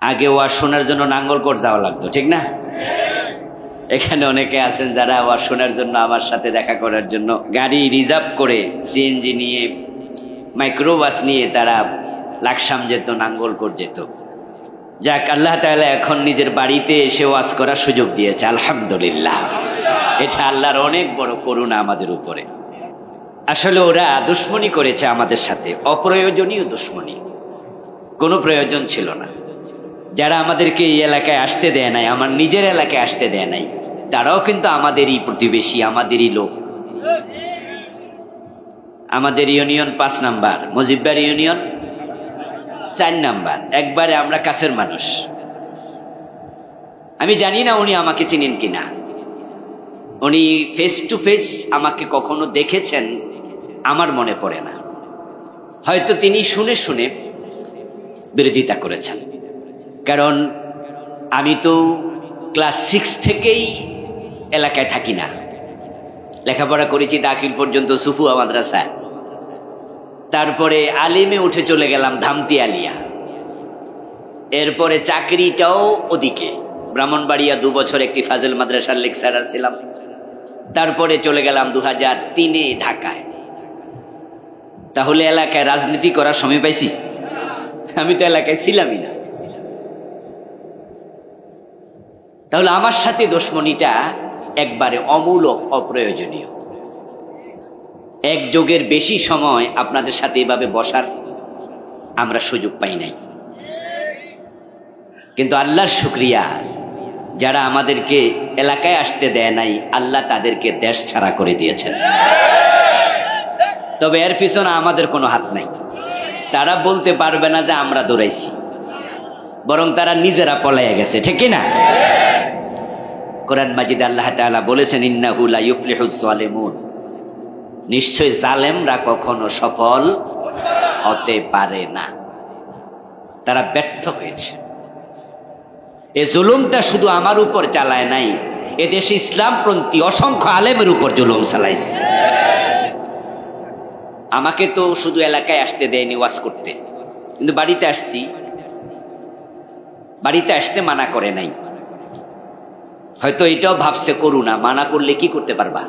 আগে ওয়াজ শোনার জন্য নাঙ্গলকোট যাওয়া লাগতো, ঠিক না? এখানে অনেকে আছেন যারা ওয়াজ শোনার জন্য আমার সাথে দেখা করার জন্য গাড়ি রিজার্ভ করে সিএনজি নিয়ে মাইক্রোবাস নিয়ে তারা লাকসাম যেত, নাঙ্গলকোট যেত। যাক, আল্লাহ তাআলা এখন নিজের বাড়িতে এসে ওয়াজ করার সুযোগ দিয়েছে, আলহামদুলিল্লাহ। এটা আল্লাহর অনেক বড় করুণা আমাদের উপরে। আসলে ওরা দুশ্মনী করেছে আমাদের সাথে, অপ্রয়োজনীয় দুশ্মনী, কোনো প্রয়োজন ছিল না। যারা আমাদেরকে এই এলাকায় আসতে দেয় নাই, আমার নিজের এলাকায় আসতে দেয় নাই, তারাও কিন্তু আমাদেরই প্রতিবেশী, আমাদেরই লোক। আমাদের ইউনিয়ন 5 নাম্বার, মুজিববার ইউনিয়ন 4 নাম্বার, একবারে আমরা কাছের মানুষ। আমি জানি না উনি আমাকে চিনেন কিনা, উনি ফেস টু ফেস আমাকে কখনো দেখেছেন আমার মনে পড়ে না। হয়তো তিনি শুনে শুনে বিরোধিতা করেছেন, কারণ আমি তো ক্লাস 6 থেকেই এলাকায় থাকি না, লেখাপড়া করেছি দাখিল পর্যন্ত সুফুয়া মাদ্রাসায়, তারপরে আলিমে উঠে চলে গেলাম ধামতি আলিয়া, এরপরে চাকরিটাও ওদিকে ব্রাহ্মণবাড়িয়া 2 বছর একটি ফাজেল মাদ্রাসার লেকচারার ছিলাম, তারপরে চলে গেলাম 2003-এ ঢাকায়। তাহলে এলাকায় রাজনীতি করার সময় পাইছি? আমি তো এলাকায় ছিলামই না। তাহলে আমার সাথে দুশমনিটা একবারে অমূলক, অপ্রয়োজনীয়। এক যুগের বেশি সময় আপনাদের সাথে এভাবে বসার আমরা সুযোগ পাই নাই, কিন্তু আল্লাহর শুকরিয়া, যারা আমাদেরকে এলাকায় আসতে দেয় নাই, আল্লাহ তাদেরকে দেশ ছাড়া করে দিয়েছেন। তবে এর পিছনে আমাদের কোনো হাত নাই। তারা বলতে পারবে না যে আমরা দৌড়াইছি, বরং তারা নিজেরা পলাইয়া গেছে, ঠিক না? কোরআন মাজিদে আল্লাহ তাআলা বলেছেন, ইন্নাহু লা ইউফলিহুজ জালিমুন, নিশ্চয় জালেমরা কখনো সফল হতে পারে না, তারা ব্যর্থ হয়েছে। এই জুলুমটা শুধু আমার উপর চালায় নাই, এদেশে ইসলামপন্থী অসংখ্য আলেমের উপর জুলুম চালাইছে। আমাকে তো শুধু এলাকায় আসতে দেয়নি ওয়াজ করতে, কিন্তু বাড়িতে আসছি, বাড়িতে আসতে মানা করে নাই। হয়তো এটাও ভাবছে করুণা, মানা করলে কি করতে পারবা,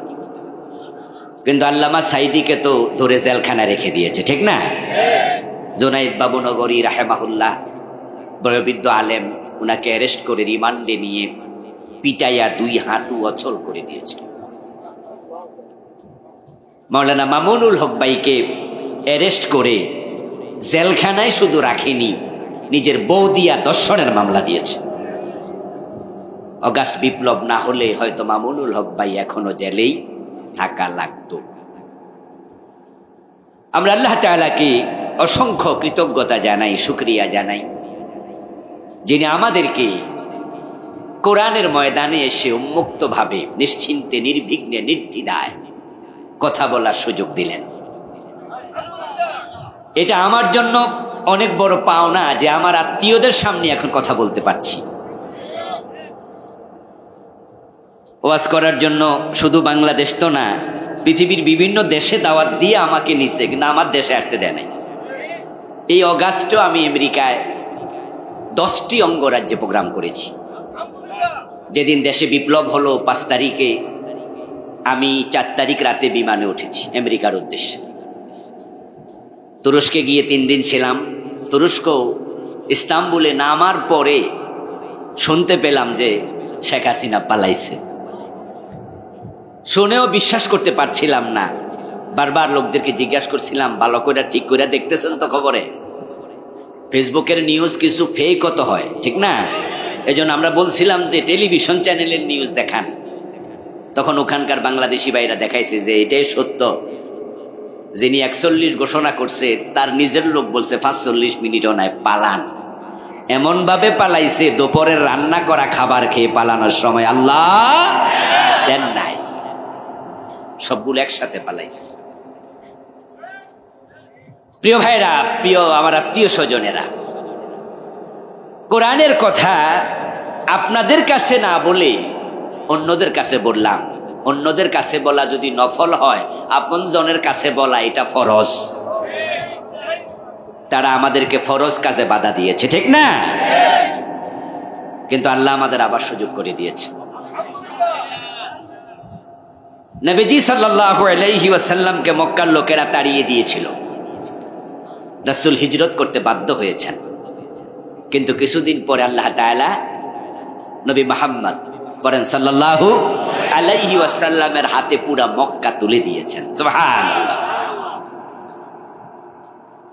কিন্তু আল্লামা সাইদিকে তো ধরে জেলখানা রেখে দিয়েছে, ঠিক না? জুনাইদ বাবু নগরী রাহেমাহুল্লাহ, বয়োবৃদ্ধ আলেম, উনাকে অ্যারেস্ট করে রিমান্ডে নিয়ে পিটাইয়া 2 হাঁটু অচল করে দিয়েছে। মাওলানা মামুনুল হক ভাইকে অ্যারেস্ট করে জেলখানায় শুধু রাখেনি, নিজের বউ দিয়া ধর্ষণের মামলা দিয়েছে। অগাস্ট বিপ্লব না হলে হয়তো মামুনুল হক ভাই এখনো জেলেই থাকা লাগতো। আমরা আল্লাহ তাআলাকে অসংখ্য কৃতজ্ঞতা জানাই, শুকরিয়া জানাই, যিনি আমাদেরকে কোরআনের ময়দানে এসে উন্মুক্তভাবে নিশ্চিন্তে, নির্বিঘ্নে, নির্দ্বিধায় কথা বলার সুযোগ দিলেন। এটা আমার জন্য অনেক বড় পাওনা যে আমার আত্মীয়দের সামনে এখন কথা বলতে পারছি। ওয়াজ করার জন্য শুধু বাংলাদেশ তো না, পৃথিবীর বিভিন্ন দেশে দাওয়াত দিয়ে আমাকে নিচ্ছে, কিন্তু আমার দেশে আসতে দেয় নাই। এই অগাস্টেও আমি আমেরিকায় 10টি অঙ্গরাজ্যে প্রোগ্রাম করেছি। যেদিন দেশে বিপ্লব হলো 5 তারিখে, আমি 4 তারিখ রাতে বিমানে উঠেছি আমেরিকার উদ্দেশ্যে। তুরস্কে গিয়ে 3 দিন ছিলাম। তুরস্ক ইস্তাম্বুলে নামার পরে শুনতে পেলাম যে শেখ হাসিনা পালাইছে। শুনেও বিশ্বাস করতে পারছিলাম না। বারবার লোকদেরকে জিজ্ঞাসা করছিলাম, ভালো করে ঠিক করে দেখতেছেন তো খবরে? ফেসবুকের নিউজ কিছু ফেক কত হয়, ঠিক না? এজন্য আমরা বলছিলাম যে টেলিভিশন চ্যানেলের নিউজ দেখান। তখন ওখানকার বাংলাদেশি ভাইরা দেখাইছে যে এটাই সত্য। যিনি 41 ঘোষণা করছে তার নিজের লোক বলছে 45 মিনিটও নাই, পালান। এমন ভাবে পালাইছে, দুপুরের রান্না করা খাবার খেয়ে পালানোর সময় আল্লাহ দেন নাই, সবগুলো একসাথে পালাইছে। প্রিয় ভাইরা, প্রিয় আমার আত্মীয় স্বজনেরা, কোরআনের কথা আপনাদের কাছে না বলে অন্যদের কাছে বললাম। অন্যদের কাছে বলা যদি নফল হয়, আপনজনের কাছে বলা এটা ফরজ। তারা আমাদেরকে ফরজ কাজে বাধা দিয়েছে, ঠিক না? কিন্তু আল্লাহ আমাদের আবার সুযোগ করে দিয়েছে। নবীজি সাল্লাল্লাহু আলাইহি ওয়াসাল্লামকে মক্কার লোকেরা তাড়িয়ে দিয়েছিল, রাসূল হিজরত করতে বাধ্য হয়েছেন। কিন্তু কিছুদিন পরে আল্লাহ তাআলা নবী মুহাম্মদ পরেন সাল্লাল্লাহু আলাইহি ওয়াসাল্লামের হাতে পুরা মক্কা তুলে দিয়েছেন। সুবহানাল্লাহ।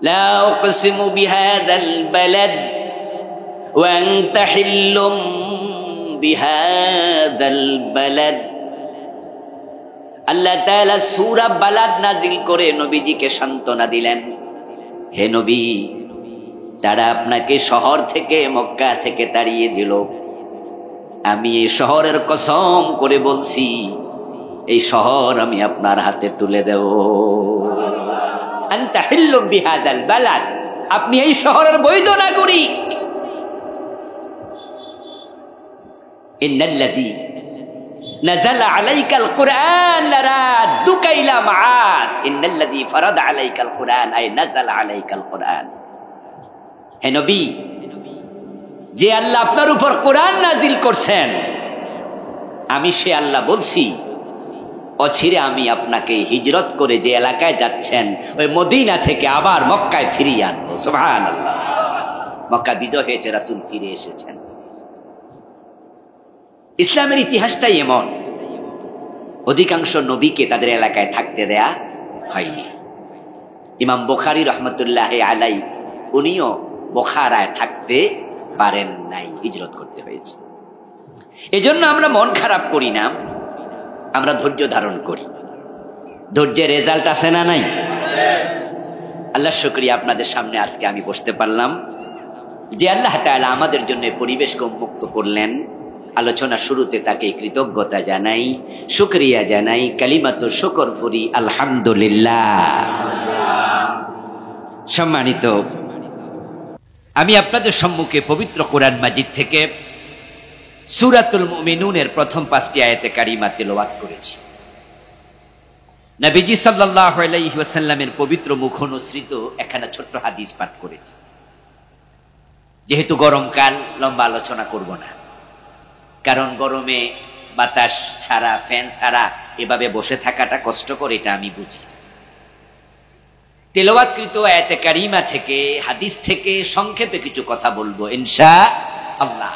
লা উকসিমু বিহাযাল বালাদ ওয়া আনতা হিল্লুম বিহাযাল বালাদ। আল্লাহ তাআলা সূরা বালাদ নাজিল করে নবীজিকে সান্ত্বনা দিলেন, হে নবী, তারা আপনাকে শহর থেকে মক্কা থেকে তাড়িয়ে দিল, আমি এই শহরের কসম করে বলছি এই শহর আমি আপনার হাতে তুলে দেব। আনতা হিল্লুম বিহাযাল বালাদ, আপনি এই শহরের বৈধ নাগরিক। ইন্নাল্লাযী নাযালা আলাইকাল কুরআন লারাদ্দুকা ইলা মাআদ। ইন্নাল্লাযী ফারাদা আলাইকাল কুরআন আই নাযালা আলাইকাল কুরআন। হে নবী, যে আল্লাহ আপনার উপর কোরআন নাজিল করছেন, আমি সে আল্লাহ বলছি অচিরে আমি আপনাকে হিজরত করে যে এলাকায় যাচ্ছেন ওই মদিনা থেকে আবার মক্কায় ফিরিয়ে আনবো। সুবহানাল্লাহ। মক্কা বিজয় হয়েছে, রাসূল ফিরে এসেছেন। ইসলামের ইতিহাসটাই এমন, অধিকাংশ নবীকে তাদের এলাকায় থাকতে দেয়া হয়নি। ইমাম বুখারী রহমতুল্লাহ আলাই, উনিও বুখারায় থাকতে পারেন নাই, হিজরত করতে হয়েছে। এজন্য আমরা মন খারাপ করি না, আমরা ধৈর্য ধারণ করি। ধৈর্যের রেজাল্ট আছে না নাই? আল্লাহ শুকরিয়া, আপনাদের সামনে আজকে আমি বসতে পারলাম। যে আল্লাহ তাআলা আমাদের জন্য পরিবেশকে উন্মুক্ত করলেন, আলোচনা শুরুতে তাকে কৃতজ্ঞতা জানাই, শুকরিয়া জানাই, কালিমাতু শুকর পড়ি আলহামদুলিল্লাহ। সম্মানিত, আমি আপনাদের সম্মুখে পবিত্র কোরআন মাজিদ থেকে সূরাতুল মুমিনুনের প্রথম 5টি আয়াতে কারিমা তেলাওয়াত করেছি। নবীজি সাল্লাল্লাহু আলাইহি ওয়াসাল্লামের পবিত্র মুখ অনুসৃত একখানা ছোট্ট হাদিস পাঠ করেছি। যেহেতু গরমকাল, লম্বা আলোচনা করব না, কারণ গরমে বাতাস ছাড়া, ফ্যান ছাড়া এভাবে বসে থাকাটা কষ্টকর, এটা আমি বুঝি। তেলাওয়াতকৃত আয়াতে কারিমা থেকে, হাদিস থেকে সংক্ষেপে কিছু কথা বলবো ইনশাআল্লাহ।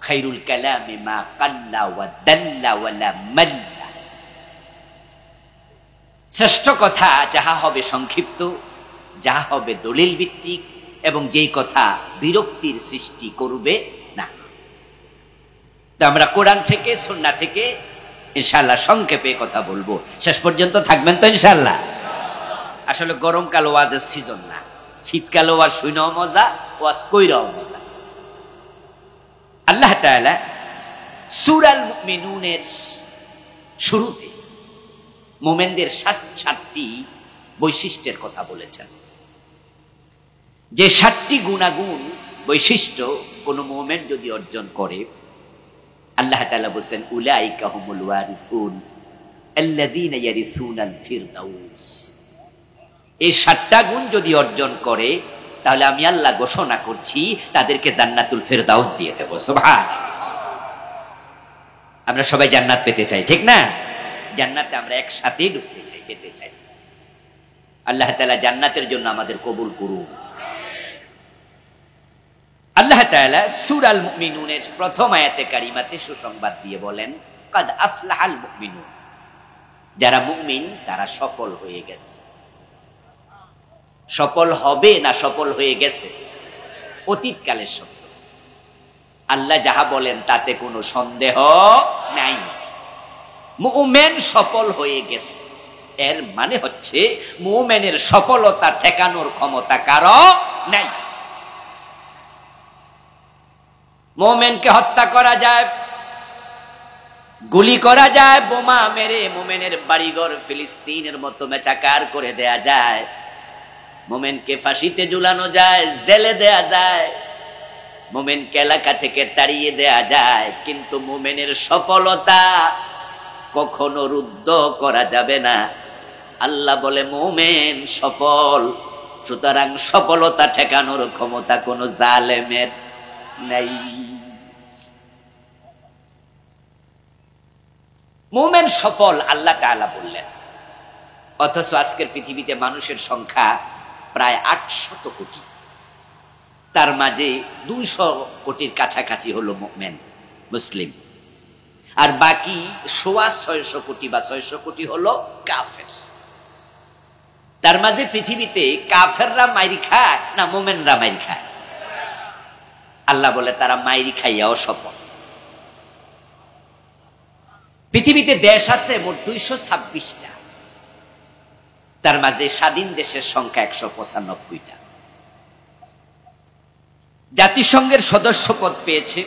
খায়রুল কালামি মা কাল্লা ওয়া দাল্লা ওয়া লা মাল্লা। শ্রেষ্ঠ কথা যাহা হবে সংক্ষিপ্ত, যাহা হবে দলিল ভিত্তিক, এবং যেই কথা বিরক্তির সৃষ্টি করবে না। তো আমরা কোরআন থেকে, সুন্নাহ থেকে ইনশাআল্লাহ সংক্ষেপে কথা বলবো। শেষ পর্যন্ত থাকবেন তো ইনশাআল্লাহ? আসলে গরমকাল ওয়াজের সিজন না, শীতকাল ওয়াজ শুনেও মজা, ওয়াজ কইরাও মজা। আল্লাহ তাআলা সূরাল মুমিনুনের শুরুতে মুমিনদের 7টি বৈশিষ্ট্যের কথা বলেছেন। যে 7টি গুণাগুণ, বৈশিষ্ট্য কোন মুমিন যদি অর্জন করে, আল্লাহ তাআলা বলেন উলাইকা হুমুল ওয়ারিসুন আল্লাযীনা ইয়ারিসুনাল ফিরদাউস। এই 7টা গুণ যদি অর্জন করে, তাহলে আমি আল্লাহ ঘোষণা করছি তাদেরকে জান্নাতুল ফিরদাউস দিয়ে দেব। সুবহানাল্লাহ। আমরা সবাই জান্নাত পেতে চাই, ঠিক না? জান্নাতে আমরা একসাথে ঢুকতে চাই, যেতে চাই। আল্লাহ তাআলা জান্নাতের জন্য আমাদের কবুল করুন। আল্লাহ তাআলা সূরাল মুমিনুনের প্রথম আয়াতে কারিমাতে সুসংবাদ দিয়ে বলেন, কাদ আফলাহাল মুমিনুন। যারা মুমিন তারা সফল হয়ে গেছে। সফল হবে না সফল হয়ে গেছে, অতীতকালের সত্য। আল্লাহ যাহা বলেন তাতে কোনো সন্দেহ নাই। মুমিন সফল হয়ে গেছে, এর মানে হচ্ছে মুমিনের সফলতা ঠেকানোর ক্ষমতা কারো নাই। মুমিনকে হত্যা করা যায়, গুলি করা যায়, বোমা মেরে মুমিনের বাড়িঘর ফিলিস্তিনের মতো মেচাকার করে দেয়া যায়, মুমিনকে ফাঁসিতে ঝুলানো যায়, জেলে দেয়া যায়, মুমিনকে এলাকা থেকে তাড়িয়ে দেয়া যায়, কিন্তু মুমিনের সফলতা কখনো রুদ্ধ করা যাবে না। আল্লাহ বলে মুমিন সফল, সুতরাং সফলতা ঠেকানোর ক্ষমতা কোন জালেমের নাই। মুমিন সফল আল্লাহ তাআলা বললেন, অথচ আজকের পৃথিবীতে মানুষের সংখ্যা প্রায় 800 কোটি। তার মাঝে 200 কোটির কাছাকাছি হলো মুমিন মুসলিম, আর বাকি 650 কোটি বা 600 কোটি হলো কাফের। তার মাঝে পৃথিবীতে কাফেররা মাইরি খায় না মুমিনরা মাইরি খায়? আল্লাহ বলে তারা মাইরি খাইয়াও সফল। পৃথিবীতে দেশ আছে মোট 226টা, তার মাঝে স্বাধীন দেশের সংখ্যা 195টা। জাতিসংঘের সদস্যপদ পেয়েছে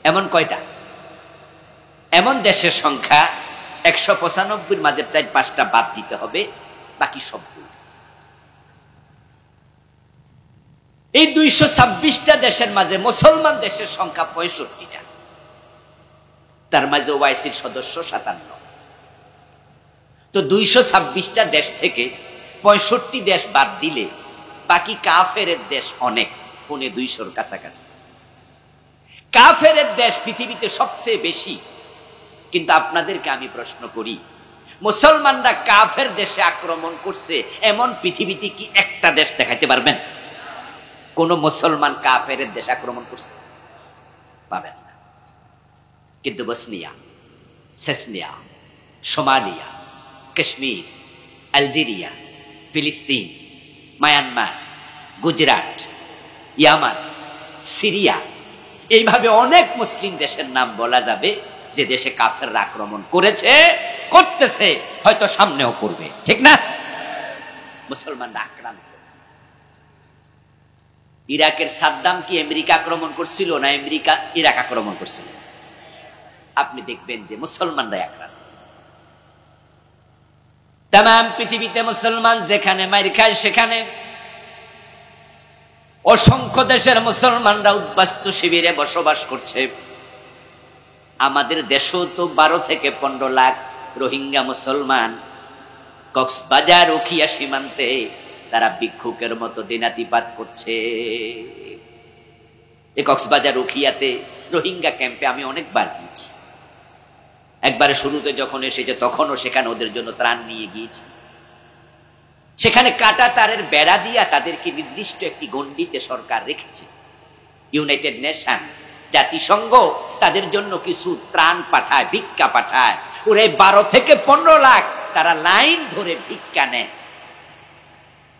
এমন কয়টা? এমন দেশের সংখ্যা 195-র মাঝে প্রায় 5টা বাদ দিতে হবে, বাকি সবগুলো। এই 226টা দেশের মাঝে মুসলমান দেশের সংখ্যা 65টা, তার মাঝে ওআইসির সদস্য 57। তো 226টা দেশ থেকে 65 দেশ বাদ দিলে বাকি কাফের দেশ অনেক, 200-র কাছাকাছি। কাফের দেশ পৃথিবীতে সবচেয়ে বেশি, কিন্তু আপনাদেরকে আমি প্রশ্ন করি, মুসলমানরা কাফের দেশে আক্রমণ করছে এমন পৃথিবীতে কি একটা দেশ দেখাইতে পারবেন? কোন মুসলমান কাফের দেশে আক্রমণ করছে? পাবেন না। কিন্তু Bosnia, Chechnya, Somalia, Kashmir, Algeria, ফিলিস্তিন, মায়ানমার, গুজরাট, ইয়ামান, সিরিয়া, এইভাবে অনেক মুসলিম দেশের নাম বলা যাবে যে দেশে কাফেররা আক্রমণ করেছে, করতেছে, হয়তো সামনেও করবে। ঠিক না? মুসলমানরা আক্রান্ত। ইরাকের সাদ্দাম কি আমেরিকা আক্রমণ করছিল না আমেরিকা ইরাক আক্রমণ করছিল? আপনি দেখবেন যে মুসলমানরাই আক্রান্ত। তাম পৃথিবীতে মুসলমান যেখানে মাইর খায় সেখানে অসংখ্য দেশের মুসলমানরা উদ্বাস্তু শিবিরে বসবাস করছে। আমাদের দেশেও তো 12 থেকে 15 লাখ রোহিঙ্গা মুসলমান কক্সবাজার উখিয়া সীমান্তে তারা ভিক্ষুকের মতো দিনাতিপাত করছে। এই কক্সবাজার উখিয়াতে রোহিঙ্গা ক্যাম্পে আমি অনেকবার গিয়েছি। একবারে শুরুতে যখন এসেছে তখনও সেখানে ওদের জন্য ত্রাণ নিয়ে গিয়েছি। সেখানে কাটা তারের বেড়া দিয়া তাদেরকে নির্দিষ্ট একটি গণ্ডিতে সরকার রেখেছে। ইউনাইটেড নেশন, জাতিসংঘ তাদের জন্য কিছু ত্রাণ পাঠায়, ভিক্ষা পাঠায়। ওরে 12 থেকে 15 লাখ তারা লাইন ধরে ভিক্ষা নেয়।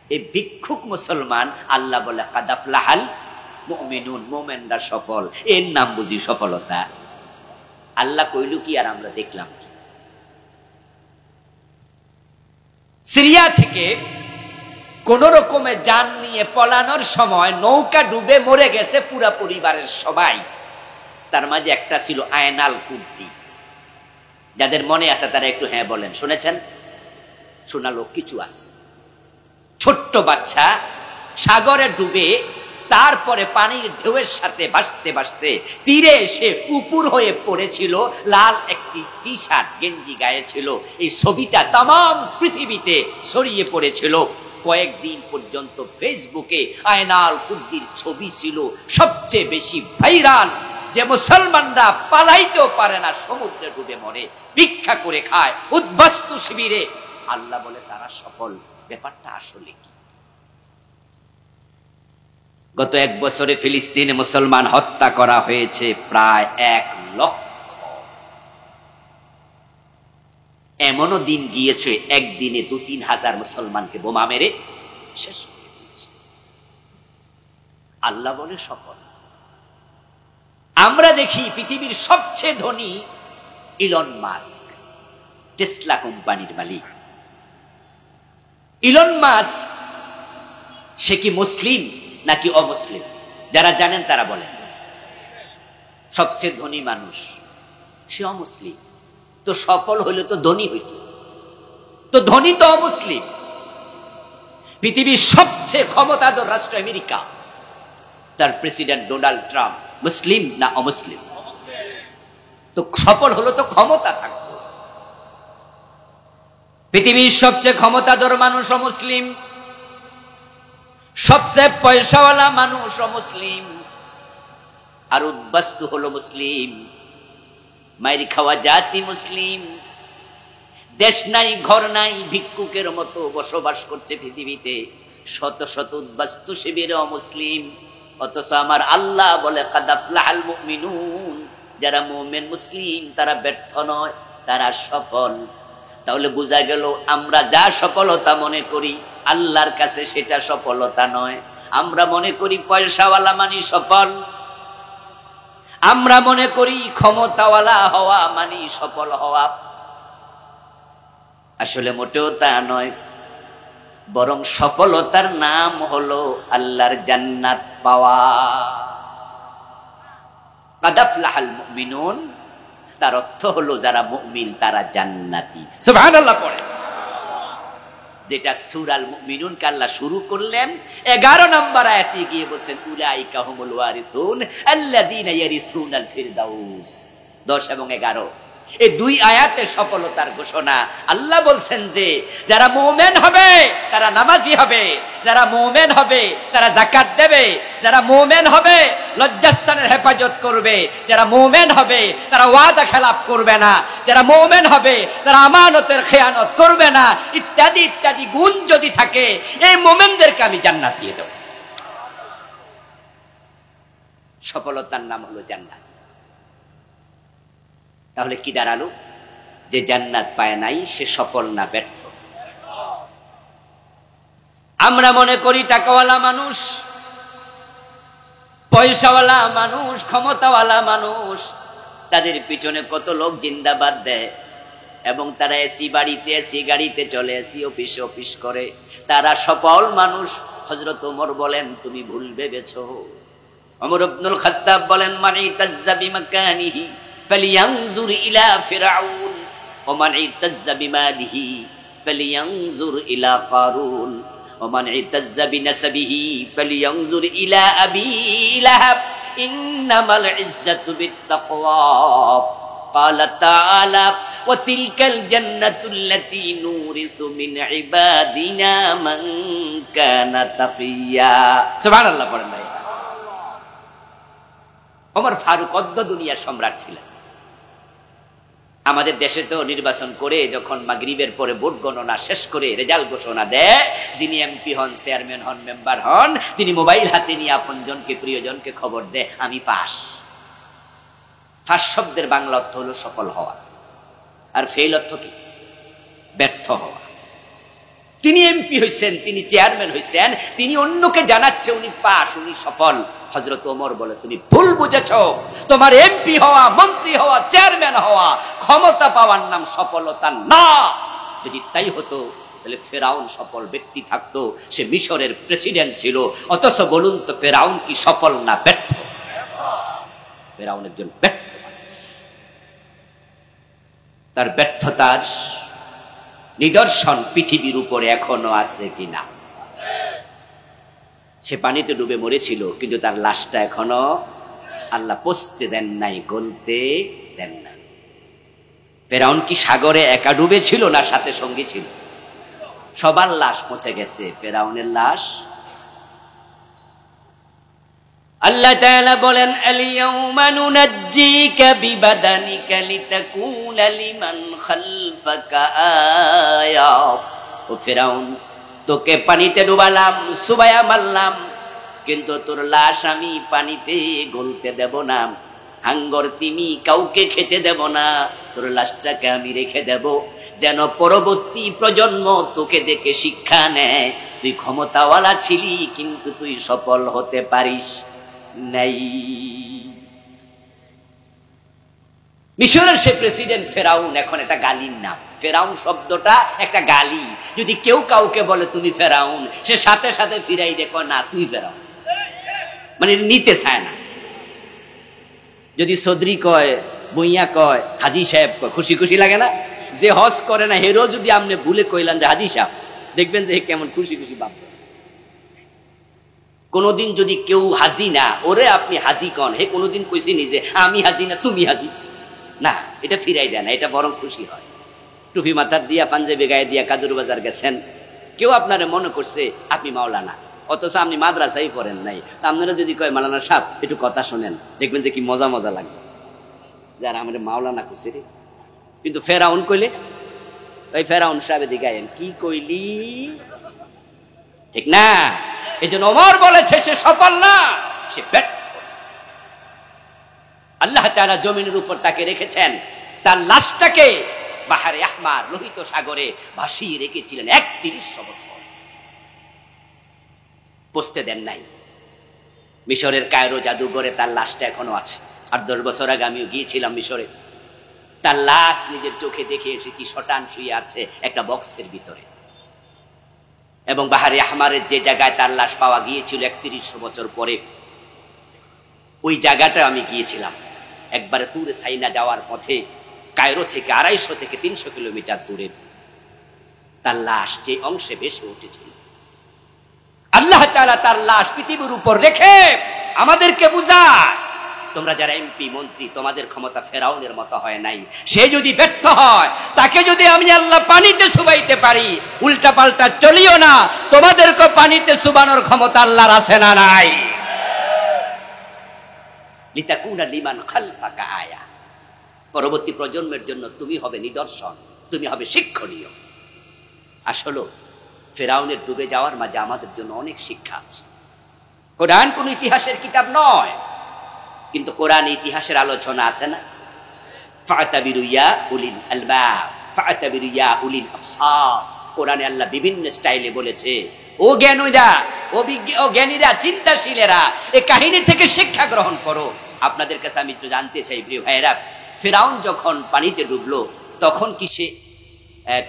এই ভিক্ষুক মুসলমান, আল্লাহ বলে কাদ আফলাহাল মুমিনুন, মুমিনরা সফল। এর নাম বুঝি সফলতা? আল্লাহ কইল কি আর আমরা দেখলাম কি? সিরিয়া থেকে কোন রকমে যান নিয়ে পলানোর সময় নৌকা ডুবে মরে গেছে পুরা পরিবারের সবাই। তার মাঝে একটা ছিল আয়নাল কুর্দি। যাদের মনে আছে তারা একটু হ্যাঁ বলেন। শুনেছেন? শোনালো কিছু আছে। ছোট্ট বাচ্চা সাগরে ডুবে, তারপরে পানির ঢেউয়ের সাথে ভাসতে ভাসতে তীরে এসে উপুর হয়ে পড়েছিল। লাল একটি টি শার্ট গেঞ্জি গায়ে ছিল। এই ছবিটা তাম পৃথিবীতে ছড়িয়ে পড়েছিল। কয়েকদিন পর্যন্ত ফেসবুকে আয়নাল কুর্দির ছবি ছিল সবচেয়ে বেশি ভাইরাল। যে মুসলমানরা পালাইতেও পারে না, সমুদ্রে ডুবে মরে, ভিক্ষা করে খায়, উদ্বাস্তু শিবিরে। আল্লাহ বলে তারা সফল। ব্যাপারটা আসলে কি? গত 1 বছরে ফিলিস্তিনে মুসলমান হত্যা করা হয়েছে প্রায় 1 লক্ষ। এমনও দিন গিয়েছে একদিনে 2-3 হাজার মুসলমানকে বোমা মেরে শেষ করে দিয়েছে। আল্লাহ বলে সফল। আমরা দেখি পৃথিবীর সবচেয়ে ধনী ইলন মাস্ক, টেসলা কোম্পানির মালিক। ইলন মাস্ক সে কি মুসলিম নাকি অমুসলিম? যারা জানেন তারা বলেন। সবচেয়ে ধনী মানুষ, সে অমুসলিম। তো সফল হইলে তো ধনী হইত, তো ধনী তো অমুসলিম। পৃথিবীর সবচেয়ে ক্ষমতাধর রাষ্ট্র আমেরিকা, তার প্রেসিডেন্ট ডোনাল্ড ট্রাম্প মুসলিম না অমুসলিম? তো সফল হলো তো ক্ষমতা থাকতো। পৃথিবীর সবচেয়ে ক্ষমতাধর মানুষ অমুসলিম, সবচেয়ে পয়সাওয়ালা মানুষ অমুসলিম, আর উদ্বাস্তু হলো মুসলিম, মাইর খাওয়া জাতি মুসলিম। দেশ নাই, ঘর নাই, ভিক্ষুকের মতো বসবাস করছে পৃথিবীতে। শত শত উদ্বাস্তু শিবিরে অমুসলিম। অথচ আমার আল্লাহ বলে কাদ আফলাহাল মুমিনুন, যারা মুমিন মুসলিম তারা ব্যর্থ নয়, তারা সফল। তাহলে বোঝা গেল আমরা যা সফলতা মনে করি আল্লাহর কাছে সেটা সফলতা নয়। আমরা মনে করি পয়সাওয়ালা মানি সফল, আমরা মনে করি ক্ষমতাওয়ালা হওয়া মানি সফল হওয়া। আসলে মোটেও তা নয়, বরং সফলতার নাম হলো আল্লাহর জান্নাত পাওয়া। কাদ আফলাহাল মুমিনুন, তার অর্থ হলো যারা মুমিন তারা জান্নাতি। সুবহানাল্লাহ পড়ে, যেটা সূরাল মুমিনুন কে আল্লাহ শুরু করলেন 11 নম্বর আয়াতে গিয়ে বলেন উলাইকা হুমুল ওয়ারিসুন আল্লাযীনা ইয়ারিসুনাল ফিরদাউস। 10 এবং 11 এই দুই আয়াতে সফলতার ঘোষণা। আল্লাহ বলছেন যে যারা মুমিন হবে তারা নামাজি হবে, যারা মুমিন হবে তারা যাকাত দেবে, যারা মুমিন হবে লজ্জাস্থানের হেফাজত করবে, যারা মুমিন হবে তারা ওয়াদা খেলাপ করবে না, যারা মুমিন হবে তারা আমানতের খেয়ানত করবে না, ইত্যাদি ইত্যাদি গুণ যদি থাকে এই মুমিনদেরকে আমি জান্নাত দিয়ে দেব। সফলতার নাম হলো জান্নাত। তাহলে কি দাঁড়ালো? যে জান্নাত পায় নাই সে সফল না ব্যর্থ। আমরা মনে করি টাকাওয়ালা মানুষ, পয়সাওয়ালা মানুষ, ক্ষমতাওয়ালা মানুষ, তাদের পিছনে কত লোক জিন্দাবাদ দেয় এবং তারা এসি বাড়িতে এসি গাড়িতে চলে, এসি অফিসে অফিস করে, তারা সফল মানুষ। হযরত ওমর বলেন তুমি ভুল ভেবেছো। ওমর ইবনুল খাত্তাব বলেন মান ইতাজ্জা বিমাকানিহি فلينظر إلى فرعون ومن اعتز بماله فلينظر إلى قارون ومن اعتز بنسبه فلينظر إلى أبي لهب إنما العزة بالتقوى قال تعالى وتلك الجنة التي نورث من عبادنا من كان تقيا سبحان الله পড়েন ভাই। ওমর ফারুক অদ্য দুনিয়ার সম্রাট ছিলেন। আমাদের দেশে তো নির্বাচন করে যখন মাগরিবের পরে ভোট গণনা শেষ করে রেজাল্ট ঘোষণা দেয়, যিনি এমপি হন, চেয়ারম্যান হন, মেম্বার হন, তিনি মোবাইল হাতে নিয়ে আপনজনকে প্রিয়জনকে খবর দেয় আমি পাস। ফাস শব্দের বাংলা অর্থ হলো সফল হওয়া, আর ফেল অর্থ কি? ব্যর্থ হওয়া। তিনি এমপি হয়েছেন, তিনি চেয়ারম্যান হয়েছেন, তিনি অন্যকে জানাচ্ছে উনি পাস, উনি সফল। হযরত ওমর বলে তুমি ভুল বুঝেছ, তোমার এমপি হওয়া, মন্ত্রী হওয়া, চেয়ারম্যান হওয়া, ক্ষমতা পাওয়ার নাম সফলতা না। যদি তাই হতো তাহলে ফেরাউন সফল ব্যক্তি থাকতো, সে মিশরের প্রেসিডেন্ট ছিল। অথচ বলুন তো ফেরাউন কি সফল না ব্যর্থ? ফেরাউন একজন ব্যর্থ মানুষ। তার ব্যর্থতার নিদর্শন পৃথিবীর উপরে এখনো আছে কিনা? সে পানিতে ডুবে মরেছিল, কিন্তু তার লাশটা এখনো আল্লাহ পচতে দেন নাই, গলতে দেন নাই। ফেরাউন কি সাগরে একা ডুবে ছিল না সাথে সঙ্গী ছিল? সবার লাশ পচে গেছে, ফেরাউনের লাশ। আল্লাহ তাআলা বলেন আল-ইয়াওমা নুনাজ্জিকা বিবাদানিকা লিতাকুনা লিমান খালফাকা আয়া। ও ফেরাউন, তোকে পানিতে ডুবালাম, সুবায়া মারলাম, কিন্তু তোর লাশ আমি পানিতে গলতে দেব না, হাঙ্গর তিমি কাউকে খেতে দেব না, তোর লাশটাকে আমি রেখে দেব, যেন পরবর্তী প্রজন্ম তোকে দেখে শিক্ষা নেয়। তুই ক্ষমতাওয়ালা ছিলি কিন্তু তুই সফল হতে পারিস নাই। মিশরের সে প্রেসিডেন্ট ফেরাউন এখন একটা গালির নাম। ফেরাউন শব্দটা একটা গালি। যদি কেউ কাউকে বলে তুমি ফেরাউন, সে সাথে সাথে ফিরাই দেখো না তুই ফেরাউন, মানে নিতে চায় না। যদি সদরি কয়, বইয়া কয়, হাজি সাহেব কয়, খুশি খুশি লাগে না? যে হজ করে না হেরো যদি আপনি ভুলে কইলেন যে হাজি সাহেব, দেখবেন যে কেমন খুশি খুশি ভাব। কোনদিন যদি কেউ হাজি না ওরে আপনি হাজি কন, হে কোনদিন কইছিনি যে আমি হাজি না তুমি হাজি? না, এটা ফিরাই দেয় না, এটা বরং খুশি হয়। টুপি মাথার দিয়া, পাঞ্জাবি গায়ে দিয়া কাদুর বাজার গেছেন, কেউ আপনারে মনে করছে আপনি মাওলানা, অথচ আপনি মাদ্রাসাই পড়েন নাই। আপনারা যদি কয় মাওলানা সাহেব একটু কথা শোনেন, দেখবেন যে কি মজা মজা লাগবে, যারা আমাদের মাওলানা কুসি রে। কিন্তু ফেরাউন কইলে ওই ফেরাউন সাহেব এদিকে আইন, কি কইলি, ঠিক না? এই জন্য ওমর বলেছে সে সফল না, সে ব্যর্থ। আল্লাহ তাআলা জমিনের উপর তাকে রেখেছেন, তার লাশটাকে বাহারে আহমার লোহিত সাগরে ভাসিয়ে রেখেছিলেন 31 বছর, পৌঁছতে দেন নাই। মিশরের কায়রো জাদুঘরে তার লাশটা এখনো আছে। 8-10 বছর আগে আমিও গিয়েছিলাম মিশরে, তার লাশ নিজের চোখে দেখে এসেছি, শটান শুয়ে আছে একটা বক্সের ভিতরে। এবং বাহারে আহমারের যে জায়গায় তার লাশ পাওয়া গিয়েছিল 31 বছর পরে, ওই জায়গাটা আমি গিয়েছিলাম। একবারে তুরে সাইনা যাওয়ার পথে কায়রো থেকে 250 থেকে 300 কিলোমিটার দূরে তার লাশ যে অংশে ভেসে উঠেছিল, আল্লাহ তাআলা তার লাশ পৃথিবীর উপর রেখে আমাদেরকে বুঝায়, তোমরা যারা এমপি মন্ত্রী, তোমাদের ক্ষমতা ফেরাউনের মতো হয় নাই। সে যদি ব্যর্থ হয়, তাকে যদি আমি আল্লাহ পানিতে চুবাইতে পারি, উল্টা পাল্টা চলিও না, তোমাদেরকে পানিতে চুবানোর ক্ষমতা আল্লাহর আছে না নাই? লিতাকুনা লিমান খালফাকা আয়া, পরবর্তী প্রজন্মের জন্য তুমি হবে নিদর্শন, তুমি হবে শিক্ষণীয়। আসলে ফেরাউনের ডুবে যাওয়ার মাঝে আমাদের জন্য অনেক শিক্ষা আছে। কোরআন কোন ইতিহাসের কিতাব নয়, কিন্তু কোরআন ইতিহাসের আলোচনা আছে না? ফাতাবিরু ইয়া উলিল আলবাব, ফাতাবিরু ইয়া উলিল আবসার। কোরআনে আল্লাহ বিভিন্ন স্টাইলে বলেছে, ও জ্ঞানীরা, ও জ্ঞানীরা, চিন্তাশীলেরা, এই কাহিনী থেকে শিক্ষা গ্রহণ করো। আপনাদের কাছে আমি একটু জানতে চাই প্রিয় ভাইয়েরা, ফেরাউন যখন পানিতে ডুবলো তখন কি সে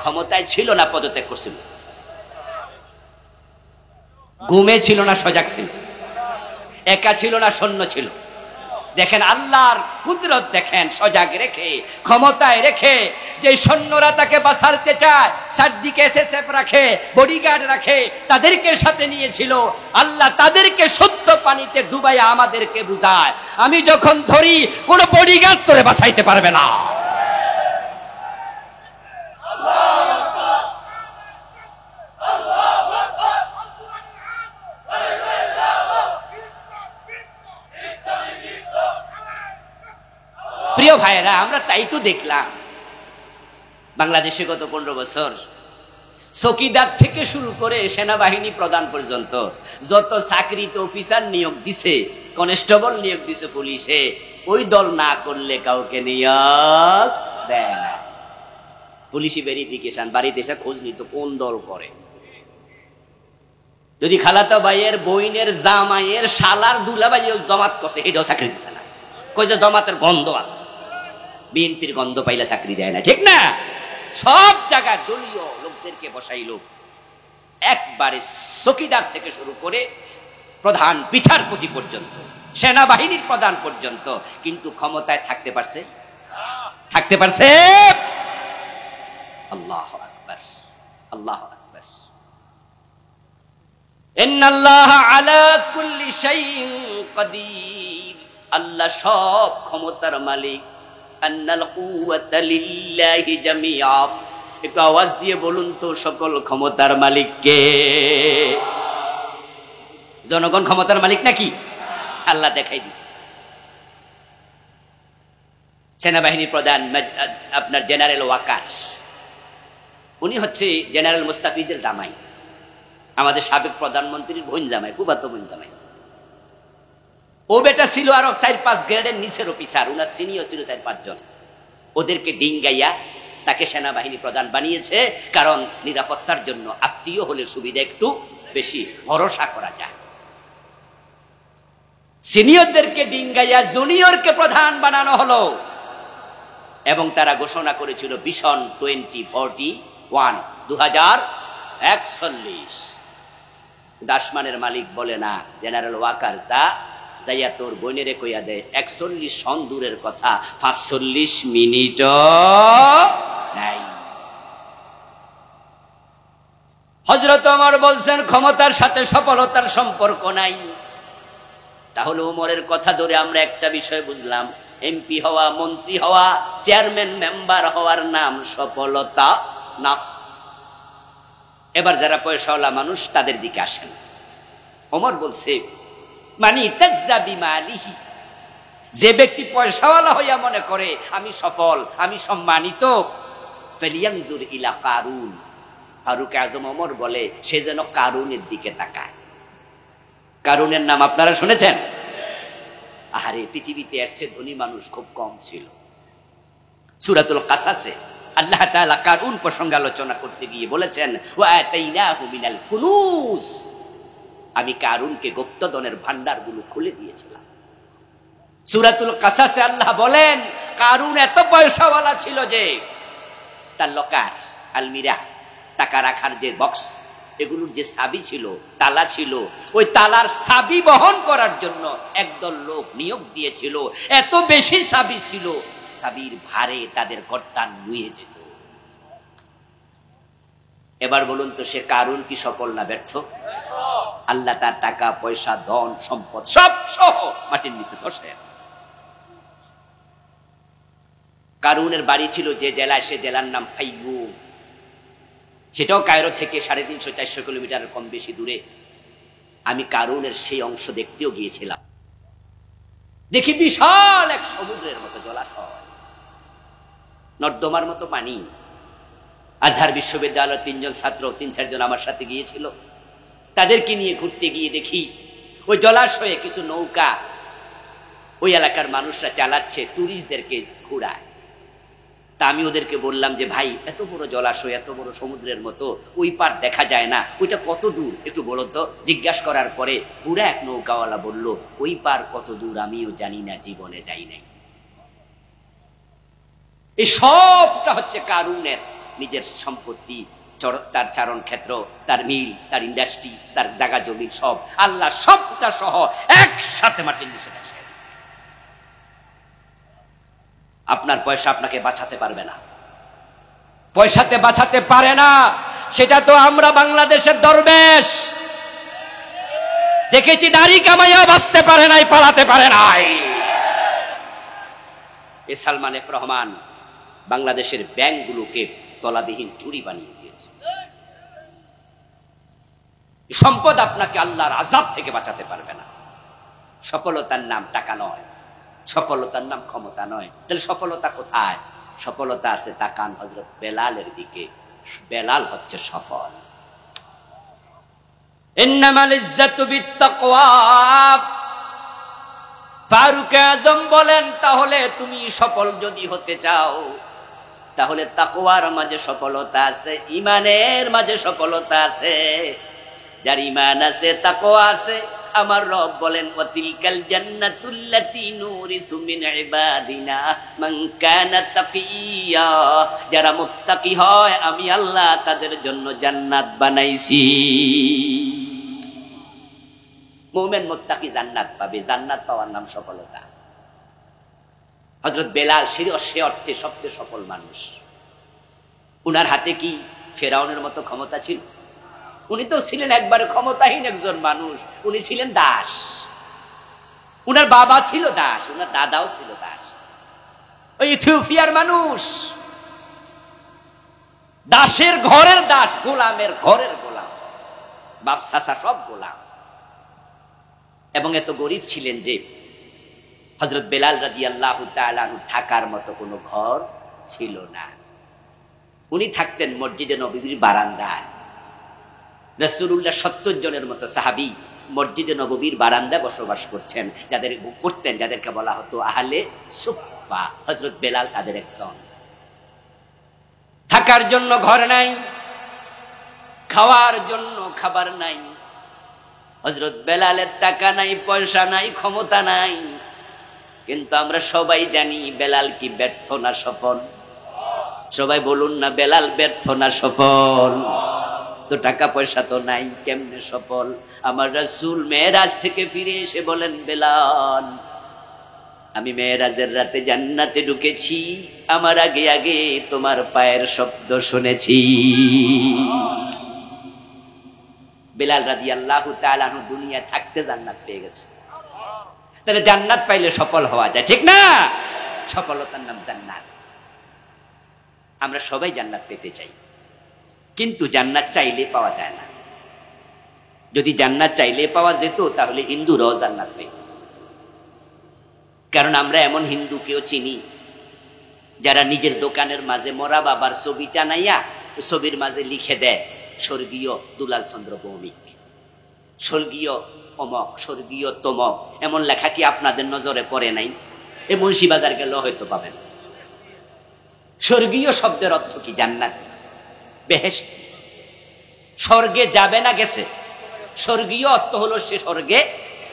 ক্ষমতায় ছিল না পদত্যাগ করছিল? ঘুমে ছিল না সজাগ ছিল? একা ছিল না সৈন্য ছিল? দেখেন আল্লাহর কুদরত, দেখেন সজাগ রেখে, ক্ষমতায় রেখে। যে সৈন্যরা তাকে বাঁচাতে চায়, চারদিকে এসএসএফ রাখে, বডিগার্ড রাখে, তাদেরকে সাথে নিয়েছিল। আল্লাহ তাদেরকে শুদ্ধ পানিতে ডুবাইয়া আমাদেরকে বুঝায়, আমি যখন ধরি কোন বডিগার্ড তোরে বাঁচাইতে পারবে না। প্রিয় ভাইয়েরা, আমরা তাই তো দেখলাম বাংলাদেশে গত 15 বছর চৌকিদার থেকে শুরু করে সেনাবাহিনী প্রধান পর্যন্ত যত চাকরিতে অফিসার নিয়োগ দিছে, কনস্টেবল নিয়োগ দিছে পুলিশে, ওই দল না করলে কাউকে নিয়োগ দেয় না। পুলিশি ভেরিফিকেশন, বাড়িতে এসে খোঁজ নিত কোন দল করে। যদি খালাতো ভাইয়ের, বইনের, জামাইয়ের, শালার দুলাভাই জমাত করছে, এটাও চাকরি দিচ্ছে না। কই যে জমাতের গন্ধ আছে, বিএনপির গন্ধ পাইলে চাকরি দেয় না, ঠিক না? সব জায়গায় দলীয় লোকদেরকে বসাইল, একবারে চৌকিদার থেকে শুরু করে প্রধান বিচারপতি পর্যন্ত, সেনাবাহিনীর প্রধান পর্যন্ত। কিন্তু ক্ষমতায় থাকতে পারছে? থাকতে পারছে? আল্লাহু আকবার, আল্লাহু আকবার। ইন্নাল্লাহা আলা কুল্লি শাইইন কাদির, আল্লাহ সব ক্ষমতার মালিক। আন্নাল কুওয়াতা লিল্লাহি জামিআ, একটু আওয়াজ দিয়ে বলুন তো, সকল ক্ষমতার মালিক কে? জনগণ ক্ষমতার মালিক নাকি? আল্লাহ দেখাই দিচ্ছে। সেনাবাহিনী প্রধান আপনার জেনারেল ওয়াকার, উনি হচ্ছে জেনারেল মুস্তাফিজের জামাই, আমাদের সাবেক প্রধানমন্ত্রীর বোন জামাই, ফুফাতো বোন জামাই। ও বেটা ছিল আরো 4-5 গ্রেডের নিচের অফিসার, উনার সিনিয়র ছিল 4-5 জন। ওদেরকে ডিঙ্গাইয়া তাকে সেনাবাহিনী প্রধান বানিয়েছে, কারণ নিরাপত্তার জন্য আত্মীয় হলে সুবিধা একটু বেশি, ভরসা করা যায়। সিনিয়রদেরকে ডিঙ্গাইয়া জুনিয়রকে প্রধান বানানো হলো, এবং তারা ঘোষণা করেছিল ভিশন 2041, 2041। দাসমানের মালিক বলে না, জেনারেল ওয়াকার যা যাইয়া তোর বোনেরে কইয়া দেয় 41 সন দূরের কথা 45 মিনিট নাই। হযরত ওমর বলছেন ক্ষমতার সাথে সফলতার সম্পর্ক নাই। তাহলে ওমরের কথা ধরে আমরা একটা বিষয় বুঝলাম, এমপি হওয়া, মন্ত্রী হওয়া, চেয়ারম্যান মেম্বার হওয়ার নাম সফলতা না। এবার যারা পয়সাওয়ালা মানুষ তাদের দিকে আসেন, ওমর বলছে, মানি তাজ্জা বিমালিহি, যে ব্যক্তি পয়সাওয়ালা হইয়া মনে করে আমি সফল, আমি সম্মানিত, ফালিয়ানজুর ইলা কারুন, ফারুক আজম ওমর বলে সে যেন কারুনের দিকে তাকায়। কারুনের নাম আপনারা শুনেছেন? আহারে, পৃথিবীতে এর চেয়ে ধনী মানুষ খুব কম ছিল। সূরাতুল কাসাসে আল্লাহ তাআলা কারুন প্রসঙ্গে আলোচনা করতে গিয়ে বলেছেন, ওয়া আতাইনাহু মিনাল কুনুজ, আমি কারুনকে গুপ্তধনের ভান্ডারগুলো খুলে দিয়েছিলাম। সূরাতুল কাসাসে আল্লাহ বলেন কারুন এত পয়সাওয়ালা ছিল যে তার লকার, আলমিরা, টাকা রাখার যে বক্স, এগুলোর যে চাবি ছিল, তালা ছিল, ওই তালার চাবি বহন করার জন্য একদল লোক নিয়োগ দিয়েছিল। এত বেশি চাবি ছিল, চাবির ভারে তাদের গর্দান নুয়ে যেত। এবার বলুন তো, সে কারুন কি সফল না ব্যর্থ? আল্লাহ তার টাকা পয়সা, ধন সম্পদ সব সহ মাটির নিচে ধসে। কারুনের বাড়ি ছিল যে জেলায়, সে জেলার নাম ফাইয়ুম। সেটাও কায়রো থেকে 350-400 কিলোমিটার কম বেশি দূরে। আমি কারুনের সেই অংশ দেখতেও গিয়েছিলাম। দেখি বিশাল এক সমুদ্রের মতো জলাশয়, নর্দমার মতো পানি। আজহার বিশ্ববিদ্যালয়ের 3 জন ছাত্র, 3-4 জন আমার সাথে গিয়েছিল। তাদেরকে নিয়ে ঘুরতে গিয়ে দেখি ওই জলাশয়ে কিছু নৌকা ওই এলাকার মানুষরা চালাচ্ছে, টুরিস্টদেরকে ঘোরায়। তা আমি ওদেরকে বললাম যে ভাই, এত বড় জলাশয়, এত বড় সমুদ্রের মতো, ওই পার দেখা যায় না, ওইটা কত দূর একটু বলো তো। জিজ্ঞাসা করার পরে পুরা এক নৌকাওয়ালা বলল, ওই পার কত দূর আমিও জানি না, জীবনে যাই নাই। এই সবটা হচ্ছে কারুনের নিজের সম্পত্তি, তার চারণ ক্ষেত্র, তার মিল, তার ইন্ডাস্ট্রি, তার জায়গা জমি, সব আল্লাহ সবটা সহ একসাথে মাটির নিচে বসে। আপনার পয়সা আপনাকে বাঁচাতে পারবে না, পয়সাতে বাঁচাতে পারে না। সেটা তো আমরা বাংলাদেশের দরবেশ দেখেছি, দাড়ি কামাইয়া বাঁচতে পারে নাই, পালাতে পারে নাই। এ সালমান এফ রহমান বাংলাদেশের ব্যাংকগুলোকে তলাবিহীন চুরি বানিয়ে দিয়েছে। সম্পদ আপনাকে আল্লাহর আযাব থেকে বাঁচাতে পারবে না। সফলতার নাম টাকা নয়, সফলতার নাম ক্ষমতা নয়। তাহলে সফলতা কোথায়? সফলতা আছে তাকান হযরত বেলালের দিকে। বেলাল হচ্ছে সফল। ইন্নামাল ইজ্জাতু বিত্তাকওয়া। ফারুক আজম বলেন, তাহলে তুমি সফল যদি হতে চাও, তাহলে তাকওয়ার মাঝে সফলতা আছে, ঈমানের মাঝে সফলতা আছে। যার ঈমান আছে, তাকওয়া আছে, আমার রব বলেন ওয়াতিলকাল জান্নাতুল্লাতী নুরিসু মিন ইবাদিনা মান কানা তাকিয়া। যারা মুত্তাকি হয়, আমি আল্লাহ তাদের জন্য জান্নাত বানাইছি। মুমিন মুত্তাকি জান্নাত পাবে। জান্নাত পাওয়ার নাম সফলতা। হযরত বেলাল সে অর্থে সবচেয়ে সফল মানুষ। উনার হাতে কি ফেরাউনের মতো ক্ষমতা ছিল? উনি তো ছিলেন একবারে ক্ষমতাহীন একজন মানুষ। উনি ছিলেন দাস। উনার বাবা ছিল দাস, উনার দাদাও ছিল দাস। ওই ইথিওপিয়ার মানুষ, দাসের ঘরের দাস, গোলামের ঘরের গোলাম, বাপ চাচা সব গোলাম। এবং এত গরিব ছিলেন যে হযরত বেলাল রাদিয়াল্লাহু তাআলা আনহু থাকার মতো কোনো ঘর ছিল না। উনি থাকতেন মসজিদে নববীর বারান্দায়। রাসূলুল্লাহ 70 জনের মতো সাহাবী মসজিদে নববীর বারান্দায় বসবাস করছেন, যাদেরকে বলা হতো আহলে সুফফা। হযরত বেলাল তাদের একজন। থাকার জন্য ঘর নাই, খাওয়ার জন্য খাবার নাই। হযরত বেলালের টাকা নাই, পয়সা নাই, ক্ষমতা নাই। কিন্তু আমরা সবাই জানি বেলাল কি ব্যর্থ না সফল? সবাই বলুন না, বেলাল ব্যর্থ না সফল? তো টাকা পয়সা তো নাই, কেমনে সফল? আমার রাসূল মেরাজ থেকে ফিরে এসে বলেন, বেলাল, আমি মেরাজের রাতে জান্নাতে ঢুকেছি, আমার আগে আগে তোমার পায়ের শব্দ শুনেছি। বেলাল রাদিয়াল্লাহু তাআলা আনহু দুনিয়া থাকতে জান্নাত পেয়ে গেছে। তাহলে জান্নাত পাইলে সফল হওয়া যায়, ঠিক না? সফলতার নাম জান্নাত। আমরা সবাই জান্নাত পেতে চাই, কিন্তু জান্নাত চাইলে পাওয়া যায় না। যদি জান্নাত চাইলে পাওয়া যেত তাহলে হিন্দুরাও জান্নাত পেত। কারণ আমরা এমন হিন্দুকেও চিনি যারা নিজের দোকানের মাঝে মরা বাবার ছবি টানাইয়া ছবির মাঝে লিখে দেয় স্বর্গীয় দুলাল চন্দ্র ভৌমিক, স্বর্গীয় অমক, স্বর্গীয় তমক। এমন লেখা কি আপনাদের নজরে পড়ে নাই? এ মুন্সিবাজার গেলেও হয়তো পাবেন। স্বর্গীয় শব্দের অর্থ কি? জান্নাতি, বেহেশতি। স্বর্গে যাবে না গেছে। স্বর্গীয় অর্থ হলো সে স্বর্গে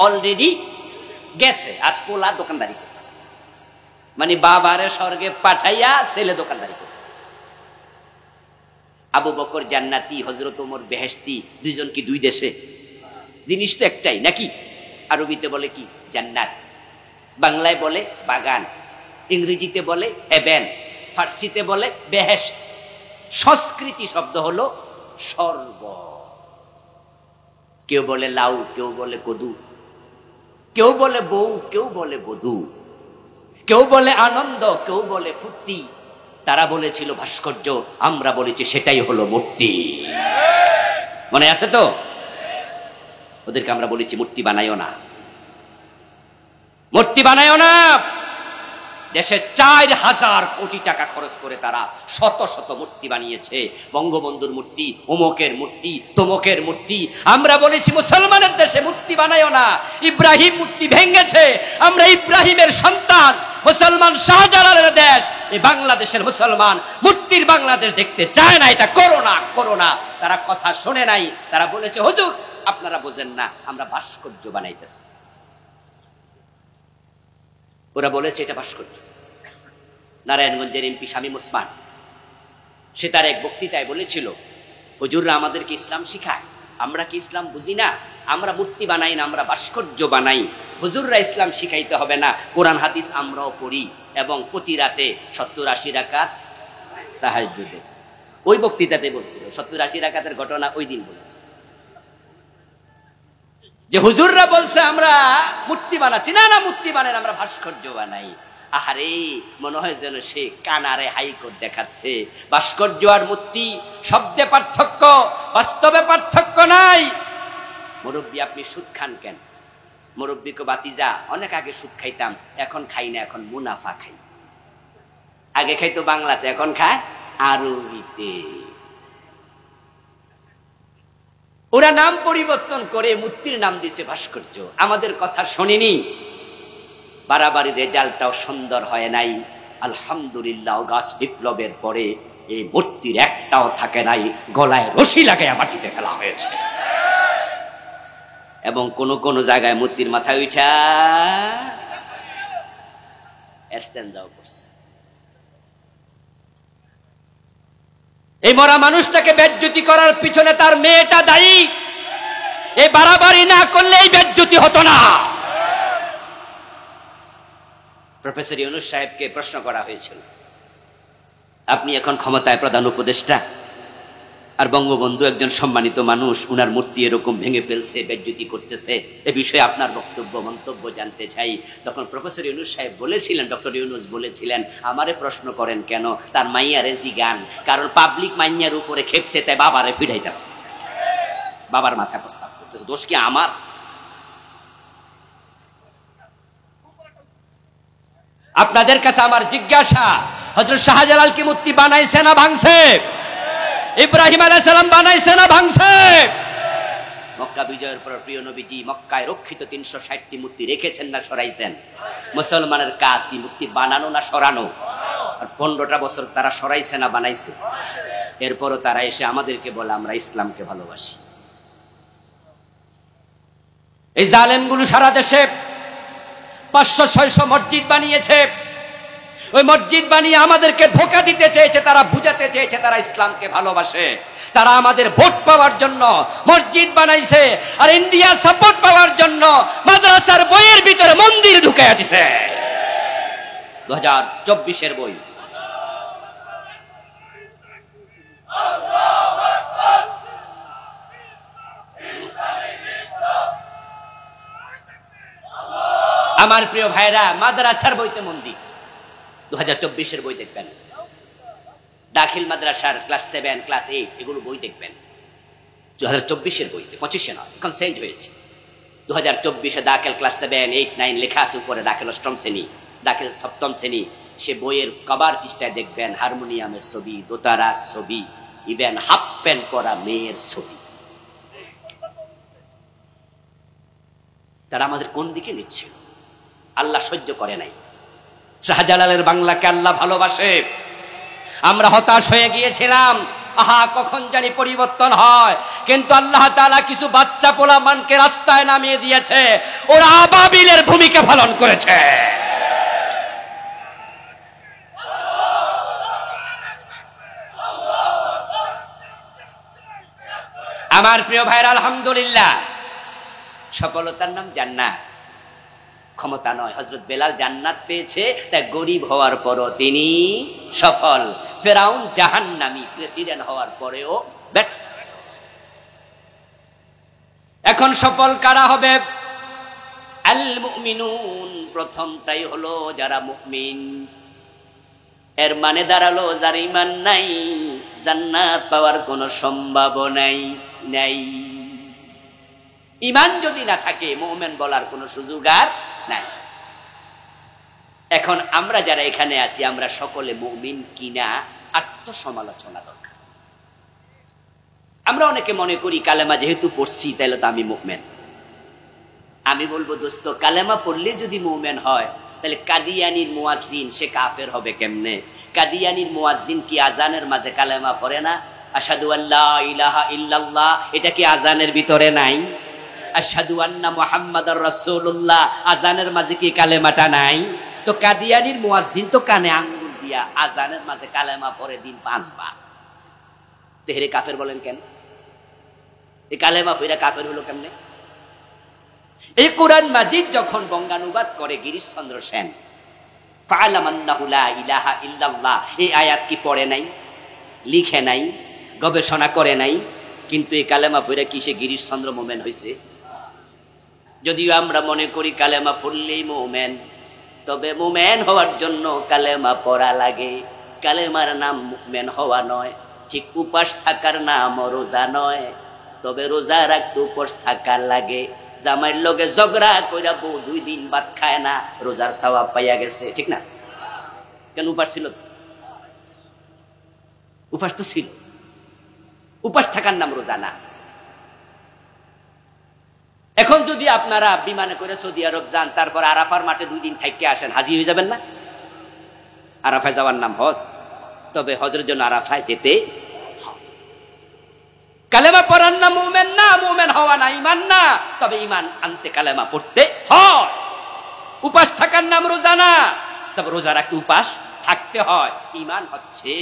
অলরেডি গেছে আর পোলা দোকানদারি করতেছে, মানে বাবারে স্বর্গে পাঠাইয়া ছেলে দোকানদারি করতেছে। আবু বকর জান্নাতি, হযরত ওমর বেহেশতি, দুইজন কি দুই দেশে? জিনিস তো একটাই নাকি? আরবিতে বলে কি? জান্নাত। বাংলায় বলে বাগান, ইংরেজিতে বলে হেভেন, ফার্সিতে বলে বেহেশত। সংস্কৃতি শব্দ হলো স্বর্গ। কেউ বলে লাউ, কেউ বলে কদু, কেউ বলে বউ, কেউ বলে বধূ, কেউ বলে আনন্দ, কেউ বলে ফুর্তি। তারা বলেছিল ভাস্কর্য, আমরা বলেছি সেটাই হলো মূর্তি। মনে আছে তো? ওদেরকে আমরা বলেছি মূর্তি বানাইও না, মূর্তি বানাইও না। দেশে 4000 কোটি টাকা খরচ করে তারা শত শত মূর্তি বানিয়েছে। বঙ্গবন্ধুর মূর্তি, অমুকের মূর্তি, তমুকের মূর্তি। আমরা বলেছি মুসলমানের দেশে মূর্তি বানাইও না। ইব্রাহিম মূর্তি ভেঙেছে, আমরা ইব্রাহিমের সন্তান। মুসলমান শাহজালালের দেশ, এই বাংলাদেশের মুসলমান মূর্তির বাংলাদেশ দেখতে চায় না। এটা করোনা করোনা। তারা কথা শোনে নাই। তারা বলেছে হুজুর আপনারা বোঝেন না, আমরা ভাস্কর্য বানাইতেছি। ওরা বলেছে এটা ভাস্কর্য। নারায়ণগঞ্জের এমপি শামীম ওসমান, সে তার এক বক্তৃতায় বলেছিল হুজুররা আমাদেরকে ইসলাম শিখায়, আমরা কি ইসলাম বুঝি না? আমরা মূর্তি বানাই না, আমরা ভাস্কর্য বানাই। হুজুররা ইসলাম শিখাইতে হবে না, কোরআন হাদিস আমরাও পড়ি এবং প্রতি রাতে 70-80 রাকাত তাহাজ্জুদে। ওই বক্তৃতাতে বলছিল 70-80 রাকাতের ঘটনা ওই দিন বলেছে যে হুজুররা বলছে আমরা মূর্তি বানাচ্ছি না, না মূর্তি বানাই, আমরা ভাস্কর্য বানাই। আহারে, মনে হয় যেন সে কানারে হাইকোর্ট দেখাচ্ছে। ভাস্কর্য আর মূর্তি শব্দে পার্থক্য, বাস্তবে পার্থক্য নাই। মুরব্বী আপনি সুদ খান কেন? মুরব্বীকে বাতিজা অনেক আগে সুদ খাইতাম, এখন খাই না, এখন মুনাফা খাই। আগে খাইতো বাংলাতে, এখন খায় আরবিতে। ওরা নাম পরিবর্তন করে মূর্তির নাম দিছে ভাস্কর্য। আমাদের কথা শোনেনি। বাড়াবাড়ি রেজাল্টটাও সুন্দর হয় নাই। আলহামদুলিল্লাহ, গাছ বিপ্লবের পরে এই মূর্তির একটাও থাকে নাই, গলায় রশি লাগাইয়া মাটিতে ফেলা হয়েছে। এবং কোন কোন জায়গায় মূর্তির মাথায় উঠা এস্তেঞ্জাও করছে। এই মরা মানুষটাকে বেজ্জতি করার পিছনে তার মেয়েটা দায়ী। এই বাড়াবাড়ি না করলে এই বেজ্জতি হতো না। প্রফেসর ইউনূস সাহেবকে প্রশ্ন করা হয়েছিল, আপনি এখন ক্ষমতায় প্রধান উপদেষ্টা, আর বঙ্গবন্ধু একজন সম্মানিত মানুষ, উনার মূর্তি এরকম ভেঙে ফেলছে, বেজ্জতি করতেছে, এ বিষয়ে আপনার বক্তব্য মন্তব্য জানতে চাই। তখন প্রফেসর ইউনূস সাহেব বলেছিলেন, ডক্টর ইউনূস বলেছিলেন, আমারে প্রশ্ন করেন কেন? তার মাইয়ারে জিগান, কারণ পাবলিক মাইয়ার উপরে খেপছে, তাই বাবারে ফিরাইতেছে, বাবার মাথায় প্রস্তাব করতেছে। দোষ কি আমার? আপনাদের কাছে আমার জিজ্ঞাসা, হযরত শাহজালাল কি মূর্তি বানাইছে না ভাঙছে? ইব্রাহিম আলাইহিস সালাম বানাইছে না ভাঙছে? মক্কা বিজয়ের পর প্রিয় নবীজি মক্কায় রক্ষিত 360টি মূর্তি রেখেছেন না সরাইছেন? মুসলমানের কাজ কি মূর্তি বানানো না সরানো? আর 15টা বছর তারা সরাইছে না বানাইছে? এরপরও তারা এসে আমাদেরকে বলে আমরা ইসলামকে ভালোবাসি। এই জালেমগুলো সারা দেশে 500-600 মসজিদ বানিয়েছে। ওই মসজিদ বানিয়ে আমাদেরকে ধোঁকা দিতে চেয়েছে, তারা বুঝাতে চেয়েছে তারা ইসলামকে ভালোবাসে। তারা আমাদের ভোট পাওয়ার জন্য মসজিদ বানাইছে, আর ইন্ডিয়া সাপোর্ট পাওয়ার জন্য মাদ্রাসার বইয়ের ভিতরে মন্দির ঢুকাইয়া দিছে। 2024-এর বই। আমার প্রিয় ভাইরা, মাদ্রাসার বইতে মন্দির। 2024-এর বই দেখবেন, দাখিল মাদ্রাসার ক্লাস 7, ক্লাস 8 এগুলো বই দেখবেন। 2024-এর বইতে, 25-এ নয়, এখন চেঞ্জ হয়েছে। 2024-এ দাখিল ক্লাস 7, 8, 9 লেখা আছে উপরে, দাখিল অষ্টম শ্রেণী, দাখিল সপ্তম শ্রেণী। সে বইয়ের কভার পৃষ্ঠায় দেখবেন হারমোনিয়ামের ছবি, দোতারার ছবি, ইভেন হাফ প্যান্ট পরা মেয়ের ছবি। তারা আমাদের কোন দিকে নিচ্ছিল? আল্লাহ সহ্য করে নাই। শাহজালালের বাংলাকে আল্লাহ ভালোবাসে। আমরা হতাশ হয়ে গিয়েছিলাম, আহা কখন জানি পরিবর্তন হয়। কিন্তু আল্লাহ তাআলা কিছু বাচ্চা পোলা মানকে রাস্তায় নামিয়ে দিয়েছে, ওরা আবাবিলের ভূমিকা পালন করেছে। আমার প্রিয় ভাইরা, আলহামদুলিল্লাহ, সফলতার নাম জান্নাত, ক্ষমতা নয়। হযরত বেলাল জান্নাত পেয়েছে, তাই গরিব হওয়ার পরও তিনি সফল। ফেরাউন জাহান্নামী, প্রেসিডেন্ট হওয়ার পরেও ব্যর্থ। এখন সফল কারা হবে? আল মুমিনুন, প্রথমটাই হলো যারা মুমিন। এর মানে দাঁড়ালো যার ঈমান নাই, জান্নাত পাওয়ার কোনো সম্ভাবনাই নাই। ঈমান যদি না থাকে, মুমিন বলার কোনো সুযোগ আর নাই। এখন আমরা যারা এখানে আছি, আমরা সকলে মুমিন কিনা আত্মসমালোচনা দরকার। আমরা অনেকে মনে করি কালেমা যেহেতু পড়ছি তাহলে তো আমি মুমিন। আমি বলবো দোস্ত, কালেমা পড়লে যদি মুমিন হয়, তাহলে কাদিয়ানির মুয়াজ্জিন সে কাফের হবে কেমনে? কাদিয়ানির মুয়াজ্জিন কি আজানের মাঝে কালেমা পড়ে না? আশহাদু আল্লা ইলাহা ইল্লাল্লাহ, এটা কি আজানের ভিতরে নাই? আশহাদু আন্না মুহাম্মাদার রাসূলুল্লাহ, আজানের মাঝে কি কালেমাটা নাই? তো কাদিয়ানির মুয়াজ্জিন তো কানে আঙ্গুল দিয়া আজানের মাঝে কালেমা পড়ে দিন 5 বার। তেহরে কাফের বলেন কেন? এই কালেমা পড়া কাফের হলো কেমনে? এই কোরআন মাজিদ যখন বঙ্গানুবাদ করে গিরিশচন্দ্র সেন, ফা'লাম আন্নাহু লা ইলাহা ইল্লাল্লাহ, এই আয়াত কি পড়ে নাই, লিখে নাই, গবেষণা করে নাই? কিন্তু এই কালেমা পড়ে কি সে গিরিশচন্দ্র মুমিন হইছে? যদিও আমরা মনে করি কালেমা পড়লেই মুমিন, তবে মুমিন হওয়ার জন্য কালেমা পড়া লাগে। কালেমার নাম মুমিন হওয়া নয়, ঠিক উপাস থাকার নাম রোজা নয়। তবে রোজা রাখতে উপাস থাকা লাগে। জামাইর লগে ঝগড়া কইরা বউ 2 দিন ভাত খায় না, রোজার সওয়াব পাইয়া গেছে, ঠিক না? কেন? উপাস ছিল, উপাস তো ছিল। উপাস থাকার নাম রোজা না। এখন যদি আপনারা বিমানে করে সৌদি আরব যান, তারপর আরাফার মাঠে 2 দিন থাইকে আসেন, হাজি হয়ে যাবেন না? আরাফায় যাওয়ার নাম হজ, তবে হজের জন্য আরাফায় যেতে। কালেমা পড়ার নাম মুমিন না, মুমিন হওয়া না, ঈমান না। তবে ঈমান আনতে কালেমা পড়তে হয়। উপাস থাকার নাম রোজা না, তবে রোজা রাখতে উপাস থাকতে হয়। ঈমান হচ্ছে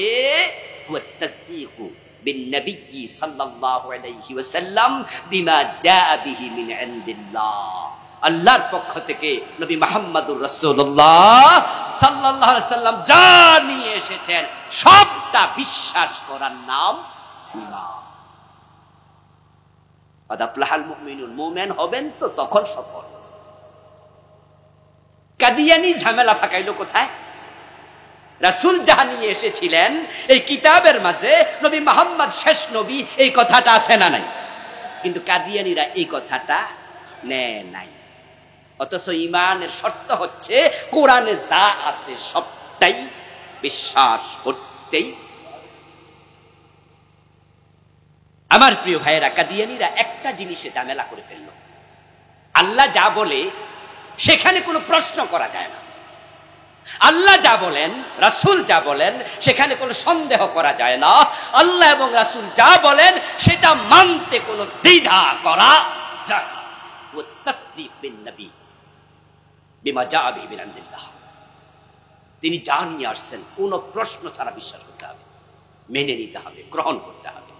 হুয়া তাসদীকু বিন-নবী সাল্লাল্লাহু আলাইহি ওয়াসাল্লাম বিমা জাআ বিহি মিন ইনদিল্লাহ, আল্লাহর পক্ষ থেকে নবী মুহাম্মদুর রাসূলুল্লাহ সাল্লাল্লাহু আলাইহি ওয়াসাল্লাম যা নিয়ে এসেছেন সবটা বিশ্বাস করার নাম ঈমান। আদাফলাহাল মুমিনুন, মুমিন হবেন তো তখন সফল। কাদিয়ানি ঝামেলা ফাঁকাইলো কোথায়? রাসূল যাহা নিয়ে এসেছিলেন এই কিতাবের মাঝে নবী মুহাম্মদ শেষ নবী, এই কথাটা আছে না নাই? কিন্তু কাদিয়ানিরা এই কথাটা নেয় নাই। অথচ ঈমানের শর্ত হচ্ছে কোরআনে যা আছে সবটাই বিশ্বাস করতেই। আমার প্রিয় ভাইয়েরা, কাদিয়ানিরা একটা জিনিসে ঝামেলা করে ফেলল। আল্লাহ যা বলে সেখানে কোনো প্রশ্ন করা যায় না। আল্লাহ যা বলেন, রাসূল যা বলেন, সেখানে কোনো সন্দেহ করা যায় না। আল্লাহ এবং রাসূল যা বলেন সেটা মানতে কোনো দ্বিধা করা যায় না। ওয়া তাসদীক বিন নবী বিমা জাআ বিহি মিন ইনদিল্লাহ, তিনি যা নিয়ে আসছেন কোনো প্রশ্ন ছাড়া বিশ্বাস করতে হবে, মেনে নিতে হবে, গ্রহণ করতে হবে।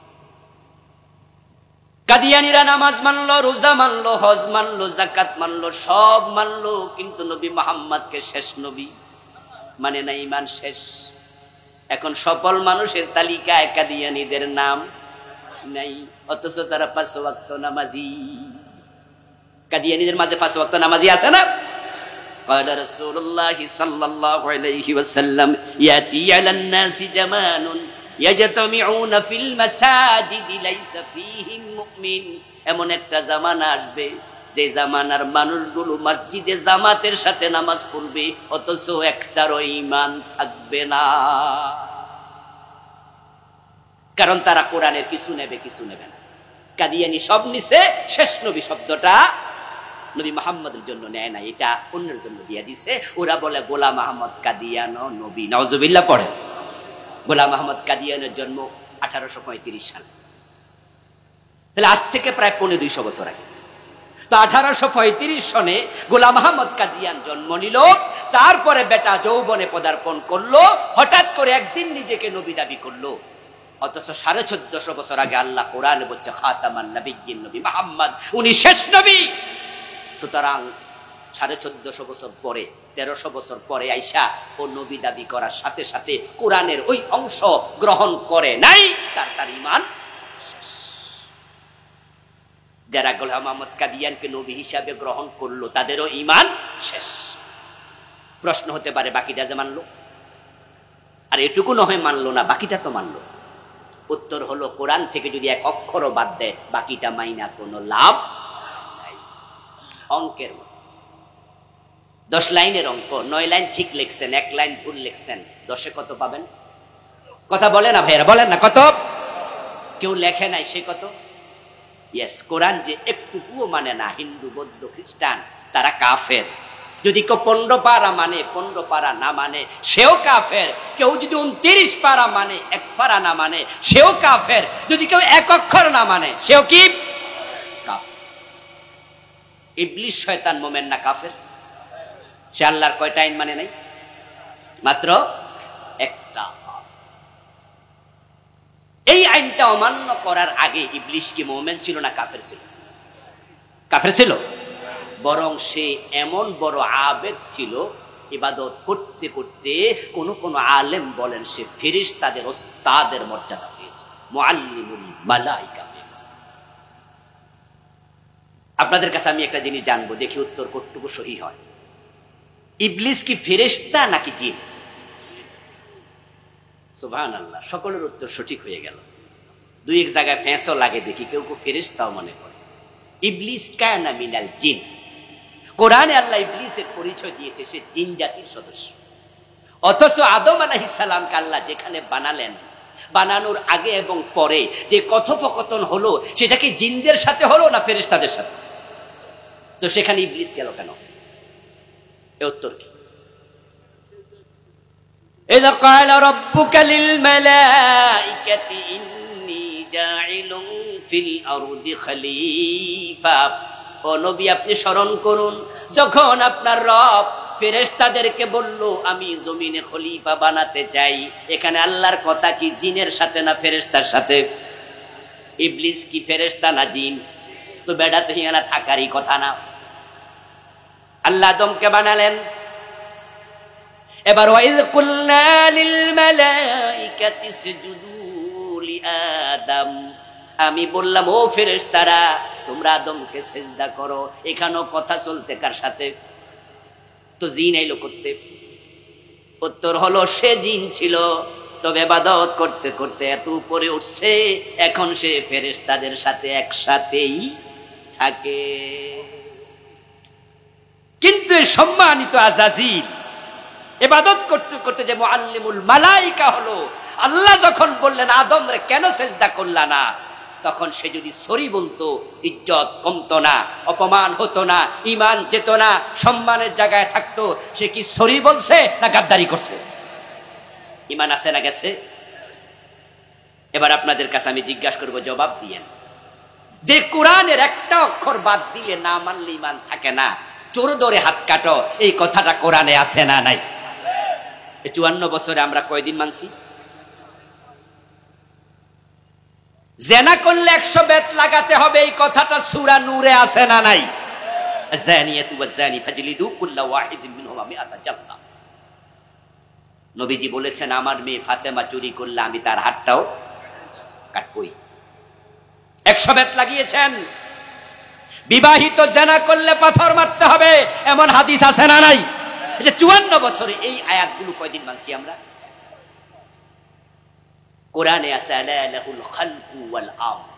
কাদিয়ানিরা নামাজ মানলো, রোজা মানলো, হজ মানলো, যাকাত মানলো, সব মানলো, কিন্তু নবী মুহাম্মদকে শেষ নবী মানে না, ঈমান শেষ। এখন সফল মানুষের তালিকায় কাদিয়ানীদের নাম নাই, অথচ তারা 5 ওয়াক্ত নামাজি। কাদিয়ানীদের মাঝে 5 ওয়াক্ত নামাজি আছে না? قال رسول الله صلى الله عليه وسلم ياتي على الناس زمان ইয়াজতামিউনা ফিল মাসাজিদি লাইসা ফীহিম মুমিন। এমন একটা জামানা আসবে যে জামানার মানুষগুলো মসজিদে জামাতের সাথে নামাজ পড়বে, অথচ একটারও ঈমান থাকবে না। কারণ তারা কোরআনের কিছু নেবে, কিছু নেবে না। কাদিয়ানি সব নিছে, শেষ নবী শব্দটা নবী মুহাম্মদের জন্য নেয় না, এটা অন্যের জন্য দিয়ে দিছে। ওরা বলে গোলাম আহমদ কাদিয়ানো নবী। নাউজুবিল্লাহ পড়েন। গোলাম আহমদ কাদিয়ানের জন্ম 1835 সালে, তাহলে আজ থেকে প্রায় 250 বছর আগে। তো 1835 সনে গোলাম আহমদ কাদিয়ান জন্ম নিল। তারপরে বেটা যৌবনে পদার্পণ করলো, হঠাৎ করে একদিন নিজেকে নবী দাবি করলো। অথচ 1450 বছর আগে আল্লাহ কোরআনে বলছে খাতামান নবিয়্যিন, নবী মুহাম্মদ উনি শেষ নবী। সুতরাং 1450 বছর পরে, 1300 বছর পরে আইসা ও নবী দাবি করার সাথে সাথে কোরআনের ওই অংশ গ্রহণ করে নাই, তার ঈমান শেষ। যারা গোলাম আহমদ কাদিয়ানকে নবী হিসাবে গ্রহণ করলো তাদেরও ঈমান শেষ। প্রশ্ন হতে পারে বাকিটা যে মানলো, আর এটুকু নয় মানলো না, বাকিটা তো মানলো। উত্তর হলো কোরআন থেকে যদি এক অক্ষরও বাদ দেয় বাকিটা মাইনা কোনো লাভ নাই। অঙ্কের মতো 10 লাইনের অঙ্ক, 9 লাইন ঠিক লিখছেন, 1 লাইন ভুল লিখছেন, 10-এ কত পাবেন? কথা বলে না ভাইরা, বলেন না কত? কেউ লেখে নাই, সে কত? ইয়েস, কোরআন যে একটুকুও মানে না, হিন্দু বৌদ্ধ খ্রিস্টান তারা কাফের। যদি কেউ 15 পারা মানে, 15 পারা না মানে, সেও কাফের। কেউ যদি 29 পারা মানে, 1 পারা না মানে, সেও কাফের। যদি কেউ 1 অক্ষর না মানে, সেও কি কাফের। ইবলিস শয়তান মোমেন না কাফের? সে আল্লাহর কয়টা আইন মানে নাই? মাত্র একটা। এই আইনটা অমান্য করার আগে ইবলিস কি মোমেন ছিল না কাফের ছিল? কাফের ছিল। বরং সে এমন বড় আবেদ ছিল, ইবাদত করতে করতে কোন কোন আলেম বলেন সে ফেরেশতাদের ওস্তাদের মর্যাদা পেয়েছে, মুআল্লিমুল মালায়েকা পেয়েছে। আপনাদের কাছে আমি একটা জিনিস জানবো, দেখি উত্তর কতটুকু সহি হয়। ইবলিস কি ফেরেশতা নাকি জিন? সুবহানাল্লাহ, সকলের উত্তর সঠিক হয়ে গেল। 2-1 জায়গায় ফেঁসও লাগে, দেখি কেউ কেউ ফেরেশতাও মনে করে। ইবলিস কানা মিনাল জিন। কোরআনে আল্লাহ ইবলিসের পরিচয় দিয়েছে সে জিন জাতির সদস্য। অথচ আদম আলাইহিস সালামকে আল্লাহ যেখানে বানালেন, বানানোর আগে এবং পরে যে কথোপকথন হলো সেটা কি জিনদের সাথে হলো না ফেরেশতাদের সাথে? তো সেখানে ইবলিস গেল কেন? এর উত্তর কি? ইযা ক্বালা রাব্বুকা লিল মালাইকাতি ইন্নী জাইলুন ফিল আরদি খলিফা। ও নবী, আপনি স্মরণ করুন যখন আপনার রব ফেরেশতাদেরকে বলল আমি জমিনে খলিফা বানাতে চাই। এখানে আল্লাহর কথা কি জিনের সাথে না ফেরেশতার সাথে? ইবলিস কি ফেরেশতা না জিন? তো বেড়া তো হিয়ানা থাকারই কথা না। আল্লাহ আদমকে বানালেন। এবার ওয়াইয কুলনা লিল মালাইকাতি ইসজুদু লিআদম, আমি বললাম ও ফেরেশতারা তোমরা আদমকে সিজদা করো। এখানেও কথা চলছে কার সাথে? তো জিন এলো করতে। উত্তর হলো সে জিন ছিল, তবে ইবাদত করতে করতে এত উপরে উঠছে, এখন সে ফেরেশতাদের সাথে একসাথেই থাকে। কিন্তু সম্মানিত আজাজিল ইবাদত করতে করতে যে মুআল্লিমুল মালায়েকা হলো, আল্লাহ যখন বললেন আদম রে কেন সিজদা করলা না, তখন সে যদি সরি বলতো ইজ্জত কমতো না, অপমান হতো না, ঈমান যেত না, সম্মানের জায়গায় থাকতো। সে কি সরি বলছে না গাদ্দারি করছে? ঈমান আছে না গেছে? এবার আপনাদের কাছে আমি জিজ্ঞাসা করব, জবাব দিয়েন। যে কোরআনের একটা অক্ষর বাদ দিলে না মানলে ঈমান থাকে না, চোর ধরে হাত কাটো, এই কথাটা কোরআনে আছে না নাই? 54 বছরে আমরা কয়দিন মানছি? জেনা করলে 100 বেত লাগাতে হবে, এই কথাটা সূরা নূরে আছে না নাই? জানিয়াতু ওয়াজানি ফাজলিদু কুল্লা ওয়াহিদিন মিনহুমা মিআতা জালদা। নবীজি বলেছেন আমার মেয়ে ফাতেমা চুরি করলে আমি তার হাতটাও কাটবই। 100 বেত লাগিয়েছেন। বিবাহিত জেনা করলে পাথর মারতে হবে, এমন হাদিস আছে না নাই? এই যে 54 বছরে এই আয়াতগুলো কয়দিন মানছি আমরা? কোরআনে আছে আলা লাহুল খালকু ওয়াল আমর,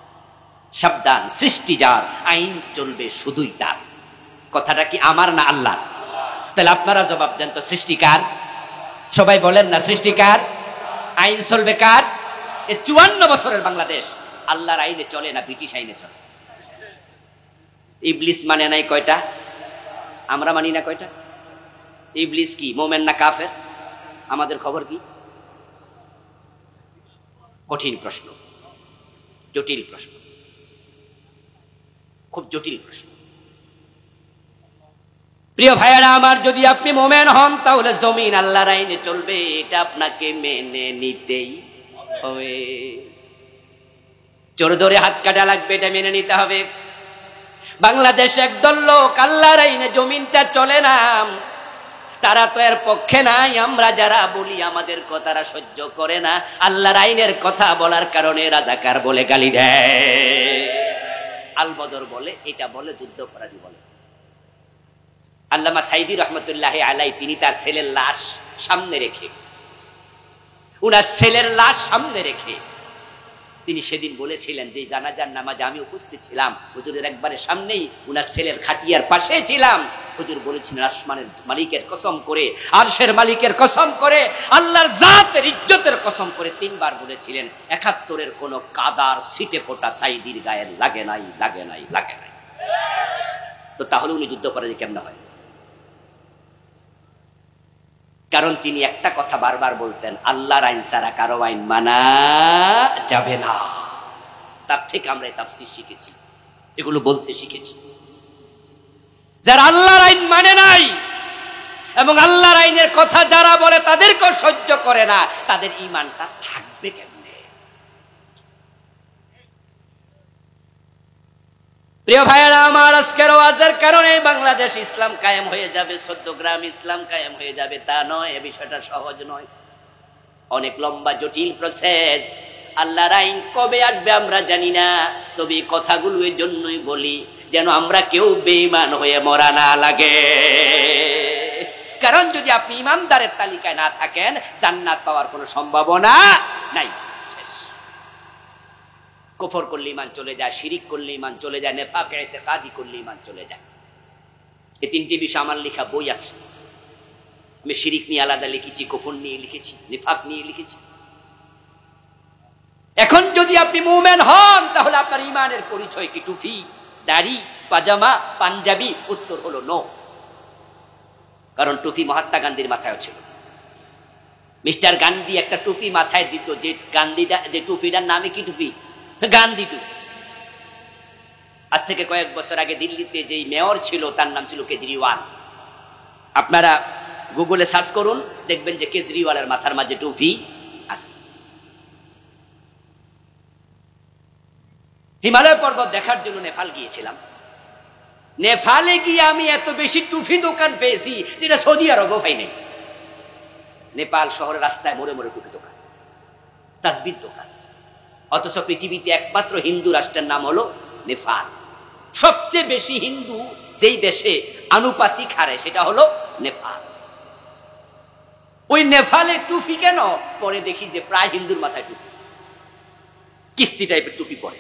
সাবধান, সৃষ্টি যার, আইন চলবে শুধুই তার। কথাটা কি আমার না আল্লাহ? তাহলে আপনারা জবাব দেন তো, সৃষ্টিকার? সবাই বলেন না, সৃষ্টিকার। আইন চলবে কার? 54 বছরের বাংলাদেশ আল্লাহর আইনে চলে না, ব্রিটিশ আইনে চলে। ইবলিস মানে নাই কয়টা? আমরা মানি না কয়টা? ইবলিস কি মোমেন না কাফের? আমাদের খবর কি? কঠিন প্রশ্ন, জটিল প্রশ্ন, খুব জটিল প্রশ্ন। প্রিয় ভাইয়েরা আমার, যদি আপনি মোমেন হন তাহলে জমিন আল্লাহর আইনে চলবে, এটা আপনাকে মেনে নিতেই হবে। চোর ধরে হাত কাটা লাগবে, এটা মেনে নিতে হবে। বাংলাদেশ একদল লোক আল্লাহর আইনে জমিনটা চলে না, তারা তো এর পক্ষে নাই। আমরা যারা বলি আমাদের কথারা সহ্য করে না, আল্লাহর আইনের কথা বলার কারণে রাজাকার বলে গালি দেয়, আলবদর বলে, এটা বলে, যুদ্ধপরাধী বলে। আল্লামা সাইদি রহমতুল্লাহ আলাই, তিনি তার ছেলের লাশ সামনে রেখে, উনার ছেলের লাশ সামনে রেখে তিনি সেদিন বলেছিলেন যে জানাজার নামাজে আমি উপস্থিত ছিলাম, হুজুরের একবারে সামনেই, উনার ছেলের খাটিয়ার পাশে ছিলাম। হুজুর বলেছিলেন আসমানের মালিকের কসম করে, আরশের মালিকের কসম করে, আল্লাহর জাতের ইজ্জতের কসম করে 3 বার বলেছিলেন 71-এর কোন কাদার সিটে ফোটা সাইদির গায়ে লাগে নাই, লাগে নাই, লাগে নাই। তো তাহলে উনি যুদ্ধপরাধী কেমন হয়? কারণ তিনি একটা কথা বারবার বলতেন, আল্লাহর আইন ছাড়া কারো আইন মানা যাবে না। তার থেকে আমরা তাফসীর শিখেছি, এগুলো বলতে শিখেছি। যারা আল্লাহর আইন মানে নাই এবং আল্লাহর আইনের কথা যারা বলে তাদেরকেও সহ্য করে না, তাদের ঈমানটা থাকবে কেমনে? প্রিয় ভাইয়েরা আমার, আজকের ওয়াজের কারণে বাংলাদেশ ইসলাম কায়েম হয়ে যাবে, 14 গ্রাম ইসলাম কায়েম হয়ে যাবে তা নয়। এই বিষয়টা সহজ নয়, অনেক লম্বা জটিল প্রসেস। আল্লাহর আইন কবে আসবে আমরা জানি না, তবে কথাগুলো এর জন্যই বলি যেন আমরা কেউ বেঈমান হয়ে মরা না লাগে। কারণ যদি আপনি ইমানদারের তালিকায় না থাকেন, জান্নাত পাওয়ার কোনো সম্ভাবনা নাই। কুফর করলে ঈমান চলে যায়, শিরিক করলে ঈমান চলে যায়, নেফাক ইতিকাদি করলে ঈমান চলে যায়। এই 3টি বিষয় আমার লেখা বই আছে। আমি শিরিক নিয়ে আলাদা লিখেছি, কুফর নিয়ে লিখেছি, নেফাক নিয়ে লিখেছি। এখন যদি আপনি মুমিন হন তাহলে আপনার ঈমানের পরিচয় কি টুপি, দাড়ি, পাজামা, পাঞ্জাবি? উত্তর হলো নো। কারণ টুপি মহাত্মা গান্ধীর মাথায় ছিল। মিস্টার গান্ধী একটা টুপি মাথায় দিত, যে গান্ধীটা, যে টুপিটার নামে কি টুপি? গান্ধী টুপি। আজ থেকে কয়েক বছর আগে দিল্লিতে যেই মেয়র ছিল তার নাম ছিল কেজরিওয়াল। আপনারা গুগলে সার্চ করুন, দেখবেন যে কেজরিওয়ালের মাথার মাঝে টুপি আছে। হিমালয় পর্বত দেখার জন্য নেপাল গিয়েছিলাম। নেপালে গিয়ে আমি এত বেশি টুপি দোকান পেয়েছি যেটা সৌদি আরবও পাই নাই। নেপাল শহরের রাস্তায় মোড়ে মোড়ে টুপি দোকান, তাসবির দোকান। অথচ পৃথিবীতে একমাত্র হিন্দু রাষ্ট্রের নাম হলো নেপাল। সবচেয়ে বেশি হিন্দু যেই দেশে আনুপাতিক হারে সেটা হলো নেপাল। ওই নেপালে টুপি কেন? পরে দেখি যে প্রায় হিন্দুর মাথায় টুপি, কিস্তি টাইপের টুপি পরে।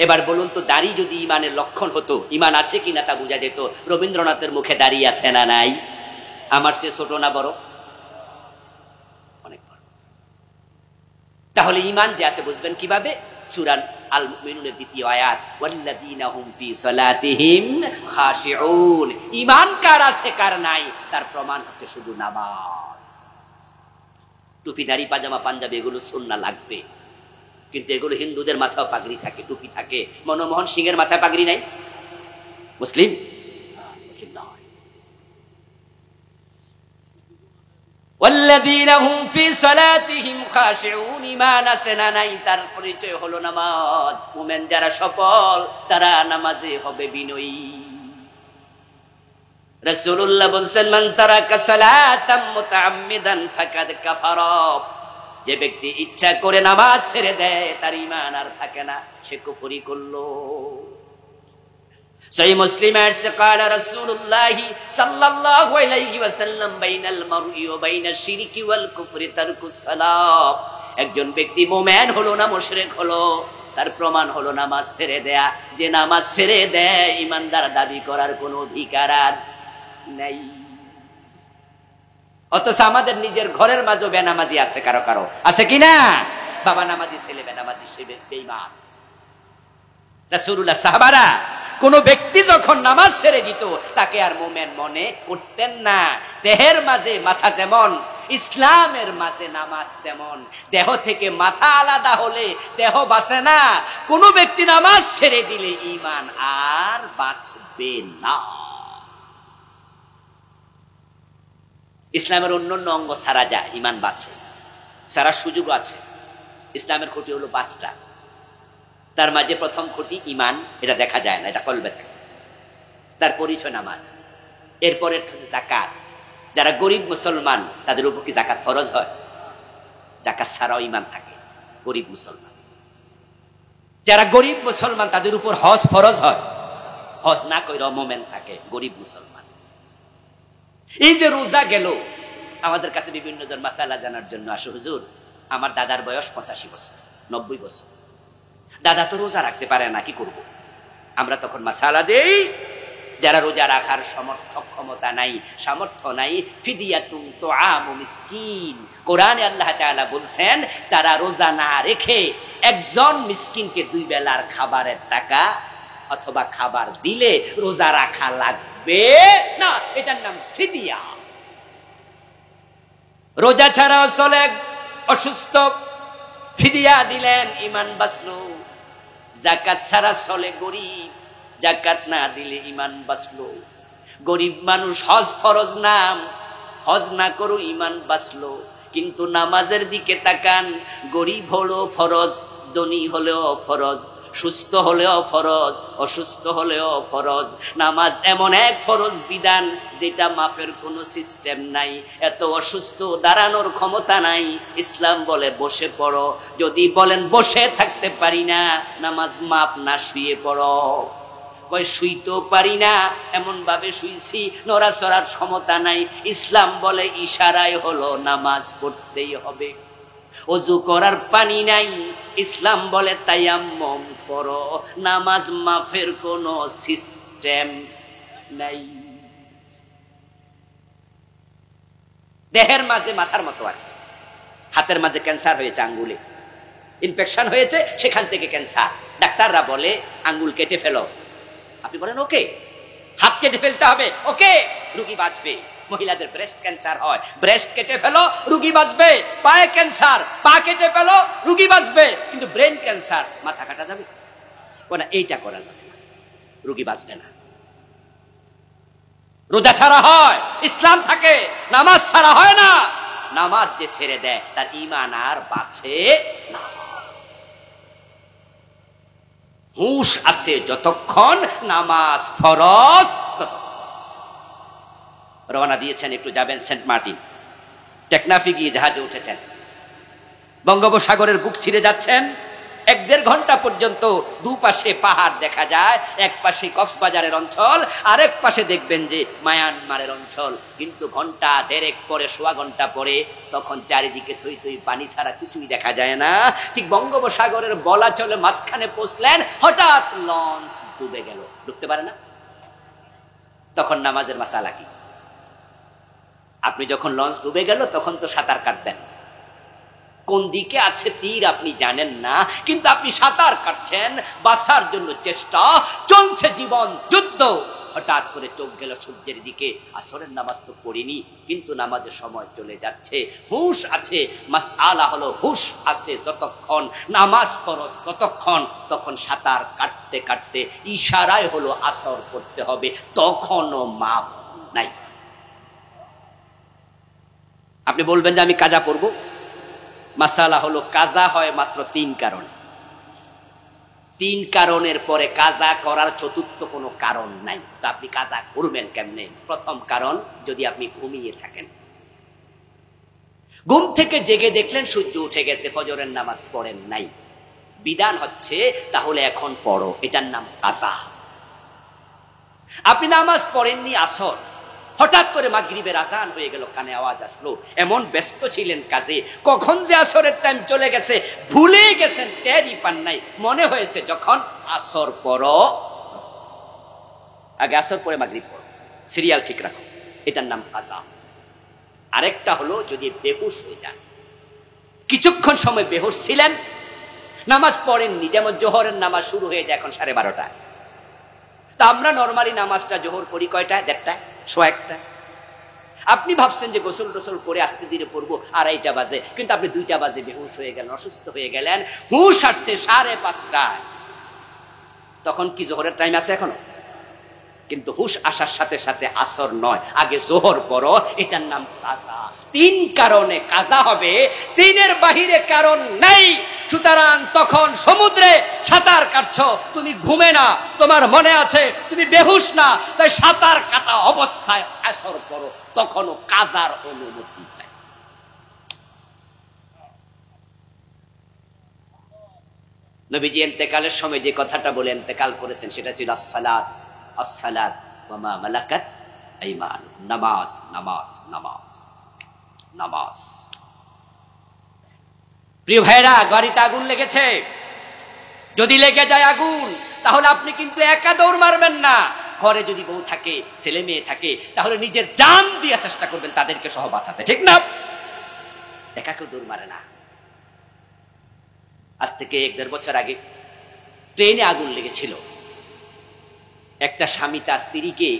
এবার বলুন তো, দাড়ি যদি ঈমানের লক্ষণ হতো, ঈমান আছে কিনা তা বোঝা যেত। রবীন্দ্রনাথের মুখে দাড়ি আছে না নাই? আমার সে ছোট না বড়? অনেক বড়। তাহলে ঈমান যে আছে বুঝবেন কিভাবে? সূরা আল মুমিনুনের 2য় আয়াত, ওয়াল্লাযীনা হুম ফি সালাতিহিম খাশিউন। ঈমান কার আছে কার নাই তার প্রমাণ হচ্ছে শুধু নামাজ। টুপি, দাড়ি, পাজামা, পাঞ্জাবি এগুলো সুন্নাহ লাগবে, কিন্তু এগুলো হিন্দুদের মাথায় পাগড়ি থাকে, টুপি থাকে। মনমোহন সিংয়ের মাথায় পাগড়ি নাই? মুসলিম? মুসলিম নয়। ওয়াল্লাযীনা হুম ফি সালাতিহিম খাশিউন। ঈমান আছে না নাই তার পরিচয় হলো নামাজ। মুমিন যারা সফল তারা নামাজে হবে বিনয়ী। রাসূলুল্লাহ বলেন, মান তারাকা সালাতাম মুতাআম্মিদান ফাকাদ কাফারা। যে ব্যক্তি ইচ্ছা করে নামাজ ছেড়ে দেয় তার ঈমান আর থাকে না, সে কুফরি করলো। সহিহ মুসলিমে আছে قال রাসূলুল্লাহ সাল্লাল্লাহু আলাইহি ওয়াসাল্লাম বাইনাল মারই ওয়া বাইনাশ শিরকি ওয়াল কুফরি তারকুস সালাত। একজন ব্যক্তি মুমিন হলো না মুশরিক হলো, তার প্রমাণ হলো নামাজ ছেড়ে দেয়া। যে নামাজ ছেড়ে দেয় ঈমানদার দাবি করার কোনো অধিকার আর নাই। অথচ আমাদের নিজের ঘরের মাঝে বেনামাজি আছে, কারো কারো আছে কিনা? বাবা নামাজি, ছেলে বেনামাজি, সে বেঈমান। রাসূলুল্লাহ সাহাবারা কোন ব্যক্তি যখন নামাজ ছেড়ে দিত তাকে আর মুমিন মনে করতেন না। দেহের মাঝে মাথা যেমন, ইসলামের মাঝে নামাজ তেমন। দেহ থেকে মাথা আলাদা হলে দেহ বাঁচে না। কোন ব্যক্তি নামাজ ছেড়ে দিলে ঈমান আর বাঁচবে না। ইসলামের অন্যান্য অঙ্গ সারা যায়, ঈমান বাঁচে, সারা সুযোগ আছে। ইসলামের খুঁটি হলো 5টা। তার মাঝে প্রথম খুঁটি ঈমান, এটা দেখা যায় না, এটা কলবে থাকে। তার পরিচয় নামাজ। এরপরে যাকাত। যারা গরিব মুসলমান তাদের উপর কি যাকাত ফরজ হয়? যাকাত ছাড়াও ঈমান থাকে গরিব মুসলমান। যারা গরিব মুসলমান তাদের উপর হজ ফরজ হয়, হজ না কইরা মুমিন থাকে গরিব মুসলমান। এই যে রোজা গেল, আমাদের কাছে বিভিন্ন জন মাসালা জানার জন্য আসে, হুজুর আমার দাদার বয়স 85 বছর, 90 বছর, দাদা তো রোজা রাখতে পারে না, কি করব? আমরা তখন মাসালা দেই, যারা রোজা রাখার সক্ষমতা নাই, সামর্থ্য নাই, ফিদিয়াতুন তুআমু মিসকিন। কোরআনে আল্লাহ তাআলা বলছেন তারা রোজা না রেখে একজন মিসকিনকে 2 বেলার খাবারের টাকা অথবা খাবার দিলে রোজা রাখা লাগবে না, এটার নাম ফিদিয়া। রোজা ছাড়াও চলে, অসুস্থ, ফিদিয়া দিলেন, ঈমান বাঁচলো। যাকাত ছাড়া চলে, গরিব, যাকাত না দিলে ঈমান বাঁচলো। গরিব মানুষ, হজ ফরজ নাম, হজ না করো ঈমান বাঁচলো। কিন্তু নামাজের দিকে তাকান, গরিব হলেও ফরজ, ধনী হলেও ফরজ, সুস্থ হলেও ফরজ, অসুস্থ হলেও ফরজ। নামাজ এমন এক ফরজ বিধান যেটা মাফের কোনো সিস্টেম নাই। এত অসুস্থ, দাঁড়ানোর ক্ষমতা নাই, ইসলাম বলে বসে পড়ো। যদি বলেন বসে থাকতে পারি না, নামাজ মাপ না, শুয়ে পড়ো। কয় শুইতেও পারি না, এমন ভাবে শুইছি নড়াচড়ার ক্ষমতা নাই। ইসলাম বলে ইশারায় হলো নামাজ পড়তেই হবে। ওযু করার পানি নাই, ইসলাম বলে তায়াম্মুম করো। নামাজ মাফের কোনো সিস্টেম নাই। দেহের মাঝে মাথার মতো আর হাতের মাঝে ক্যান্সার হয়েছে, আঙ্গুলে ইনফেকশন হয়েছে, সেখান থেকে ক্যান্সার। ডাক্তাররা বলে আঙ্গুল কেটে ফেলো, আপনি বলেন ওকে, হাত কেটে ফেলতে হবে, ওকে, রোগী বাঁচবে। মহিলাদের ব্রেস্ট ক্যান্সার হয়, ব্রেস্ট কেটে ফেলো, রোগী বাঁচবে। পায়ে ক্যান্সার, পা কেটে ফেলো, রোগী বাঁচবে। কিন্তু ব্রেন ক্যান্সার, মাথা কাটা যাবে না, এইটা করা যাবে না, রোগী বাঁচবে না। রোজা ছাড়া হয়, ইসলাম থাকে, নামাজ ছাড়া হয় না। নামাজ যে ছেড়ে দেয় তার ঈমান আর বাঁচে না। হুঁশ আছে যতক্ষণ, নামাজ ফরজ ততক্ষণ। রওনা দিয়েছেন, একটু যাবেন সেন্ট মার্টিন, টেকনাফে গিয়ে জাহাজে উঠেছেন, বঙ্গোপসাগরের বুক ছিঁড়ে যাচ্ছেন। 1-1.5 ঘন্টা পর্যন্ত দুপাশে পাহাড় দেখা যায়। এক পাশে কক্সবাজারের অঞ্চল, আরেক পাশে দেখবেন যে মায়ানমারের অঞ্চল। কিন্তু ঘন্টা 1.5 পরে, সোয়া ঘন্টা পরে, তখন চারিদিকে থই থই পানি ছাড়া কিছুই দেখা যায় না। ঠিক বঙ্গোপসাগরের বলাচলে মাঝখানে পৌঁছলেন, হঠাৎ লঞ্চ ডুবে গেল। ডুবতে পারে না, তখন নামাজের মাসালা কি? আপনি যখন লঞ্চ ডুবে গেল তখন তো সাঁতার কাটবেন, কোন দিকে আছে তীর আপনি জানেন না, কিন্তু আপনি সাঁতার কাটছেন, বাঁচার জন্য চেষ্টা চলছে, জীবন যুদ্ধ। হঠাৎ করে চোখ গেল সূর্যের দিকে, আসরের নামাজ তো পড়িনি, কিন্তু নামাজের সময় চলে যাচ্ছে, হুঁশ আছে। মাসআলা হলো হুঁশ আছে যতক্ষণ, নামাজ ফরজ ততক্ষণ। তখন সাঁতার কাটতে কাটতে ইশারায় হলো আসর করতে হবে, তখনও মাফ নাই। আপনি বলবেন যে আমি কাজা পড়ব। মাসালা হলো কাজা হয় মাত্র 3 কারণে। 3 কারণের পরে কাজা করার চতুর্থ কোনো কারণ নাই। তো আপনি কাজা করবেন কেমনে? প্রথম কারণ, যদি আপনি ঘুমিয়ে থাকেন, ঘুম থেকে জেগে দেখলেন সূর্য উঠে গেছে, ফজরের নামাজ পড়েন নাই, বিধান হচ্ছে তাহলে এখন পড়ো, এটার নাম কাজা। আপনি নামাজ পড়েননি আসর, হঠাৎ করে মাগরিবের আজান হয়ে গেল, কানে আওয়াজ আসলো, এমন ব্যস্ত ছিলেন কাজে, কখন যে আসরের টাইম চলে গেছে ভুলে গেছেন, টেরই পান নাই। মনে হয়েছে যখন আসর পড়ো, আগে আসর পরে মাগরিব পড়ো, সিরিয়াল ঠিক রাখো, এটার নাম কাজা। আরেকটা হলো যদি বেহুশ হয়ে যান, কিছুক্ষণ সময় বেহুশ ছিলেন, নামাজ পড়েননি, যেমন জোহরের নামাজ শুরু হয়ে যায় এখন 12:30, তা আমরা নরমালি নামাজটা জোহর পড়ি কয়টায়? 1:30, 1:15। আপনি ভাবছেন যে গোসল টোসল করে আস্তে ধীরে পড়বো 2:30 বাজে, কিন্তু আপনি 2টা বাজে বেহুশ হয়ে গেলেন, অসুস্থ হয়ে গেলেন, হুঁশ আসছে 5:30। তখন কি জোহরের টাইম আছে এখনো? কিন্তু হুঁশ আসার সাথে সাথে আসর নয়, আগে জোহর পড়ো, এটার নাম কাজা। 3 কারণে কাজা হবে, 3-এর বাহিরে কারণ নেই। সুতরাং তখন সমুদ্রে সাঁতার কাটছো, তুমি ঘুমে না, তোমার মনে আছে তুমি বেহুশ না, তাই সাঁতার কাটা অবস্থায় আসর পড়ো, তখনও কাজার অনুমতি নেই। নবীজি ইন্তেকালের সময় যে কথাটা বলে ইন্তেকাল করেছেন সেটা ছিল আসসালাত আসসালাত ওয়া মা মালাকাত আইমানুকুম, নামাজ নামাজ নামাজ নামাজ। প্রিয় ভাইরা, গাড়িতে আগুন লেগেছে, যদি লেগে যায় আগুন, তাহলে আপনি কিন্তু একা দৌড় মারবেন না। ঘরে যদি বউ থাকে, ছেলে মেয়ে থাকে, তাহলে নিজের জান দিয়ে চেষ্টা করবেন তাদেরকে সহ বাঁচাতে, ঠিক না? একা কেউ দৌড় মারে না। আজ থেকে 1-1.5 বছর আগে ট্রেনে আগুন লেগেছিল। একটা স্বামী তার স্ত্রীকে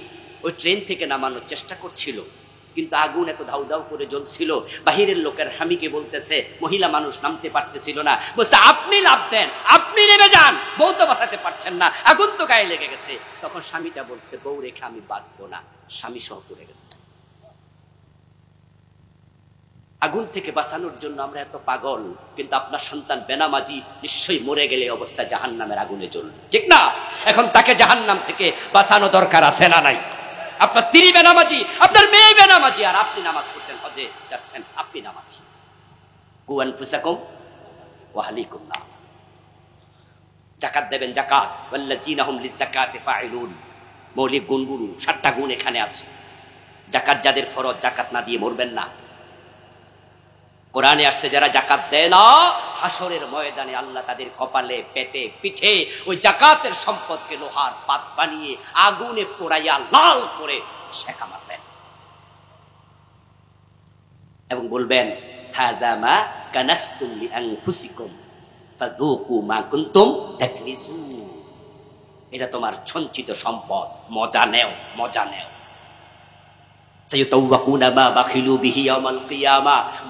ওই ট্রেন থেকে নামানোর চেষ্টা করছিল, কিন্তু আগুন এত ধাউ ধাউ করে জ্বলছিল, বাহিরের লোকের স্বামীকে বলতেছে, মহিলা মানুষ নামতে পারতেছিল না, বলছে আপনি লাফ দেন, আপনি নেমে যান, বউ তো বাঁচাতে পারছেন না, আগুন তো গায়ে লেগে গেছে। তখন স্বামীটা বলছে, বউ রেখে আমি বাঁচবো না, স্বামী সহ পড়ে গেছে। আগুন থেকে বাঁচানোর জন্য আমরা এত পাগল, কিন্তু আপনার সন্তান বেনামাজি নিশ্চয়ই মরে গেলে অবস্থা জাহান্নামের আগুনে জ্বলবে, ঠিক না? এখন তাকে জাহান্নাম থেকে বাঁচানো দরকার আছে না নাই? আপনার স্ত্রী বেনামাজি, আপনার মেয়ে বেনামাজি, আর আপনি নামাজ পড়ছেন, হজে যাচ্ছেন, আপনি নামাজি। কু আনফুসাকুম ওয়া আহলিকুম নার। যাকাত দেবেন, যাকাত, ওয়াল্লাযীনা হুম লিযাকাতি ফাইলুন। মৌলিক গুণগুলো 7টা গুণ এখানে আছে। যাকাত যাদের ফরজ, যাকাত না দিয়ে মরবেন না। কোরআনে আসছে যারা যাকাত দেয় না, হাসরের ময়দানে আল্লাহ তাদের কপালে, পেটে, পিঠে ওই যাকাতের সম্পদকে লোহার পাত বানিয়ে আগুনে পোড়াইয়া লাল করে শেখা মারবেন এবং বলবেন, হাযা মা কানাসতুম লিআনফুসিকুম ফাযুকু মা কুনতুম তাকনিজুন। এটা তোমার সঞ্চিত সম্পদ, মজা নেও, মজা নেও।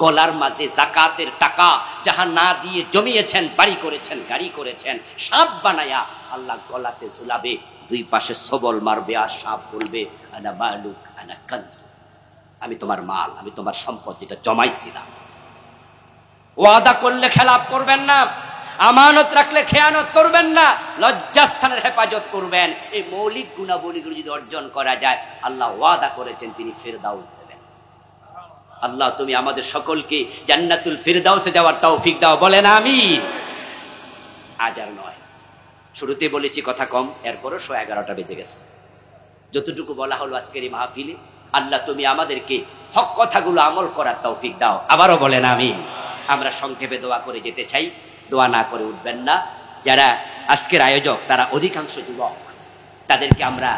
গলার মাঝে জাকাতের টাকা যাহা না দিয়ে জমিয়েছেন, বাড়ি করেছেন, গাড়ি করেছেন, সাপ বানায়া আল্লাহ গলাতে ঝুলাবে, 2 পাশে সবল মারবে, আর সাপ বলবে, আনা মালুক আনা কানজু, আমি তোমার মাল, আমি তোমার সম্পদ, যেটা জমাইছিলাম। ওয়াদা করলে খেলাপ করবেন না, আমানত রাখলে খেয়ানত করবেন না, লজ্জাস্থানের হেফাজত করবেন। এই মৌলিক গুণাবলীগুলো যদি অর্জন করা যায়, আল্লাহ ওয়াদা করেছেন তিনি ফিরদাউস দেবেন। আল্লাহ তুমি আমাদের সকলকে জান্নাতুল ফিরদাউসে যাওয়ার তৌফিক দাও, বলেন আমিন। আজ আর নয়, শুরুতে বলেছি কথা কম, এরপরও 11:30 বেজে গেছে। যতটুকু বলা হলো আজকের এই মাহফিলে, আল্লাহ তুমি আমাদেরকে হক কথাগুলো আমল করার তৌফিক দাও, আবারও বলেন আমিন। আমরা সংক্ষেপে দোয়া করে যেতে চাই, দোয়া না করে উঠবেন না। যারা আজকের আয়োজক তারা অধিকাংশ যুবক, তাদেরকে আমরা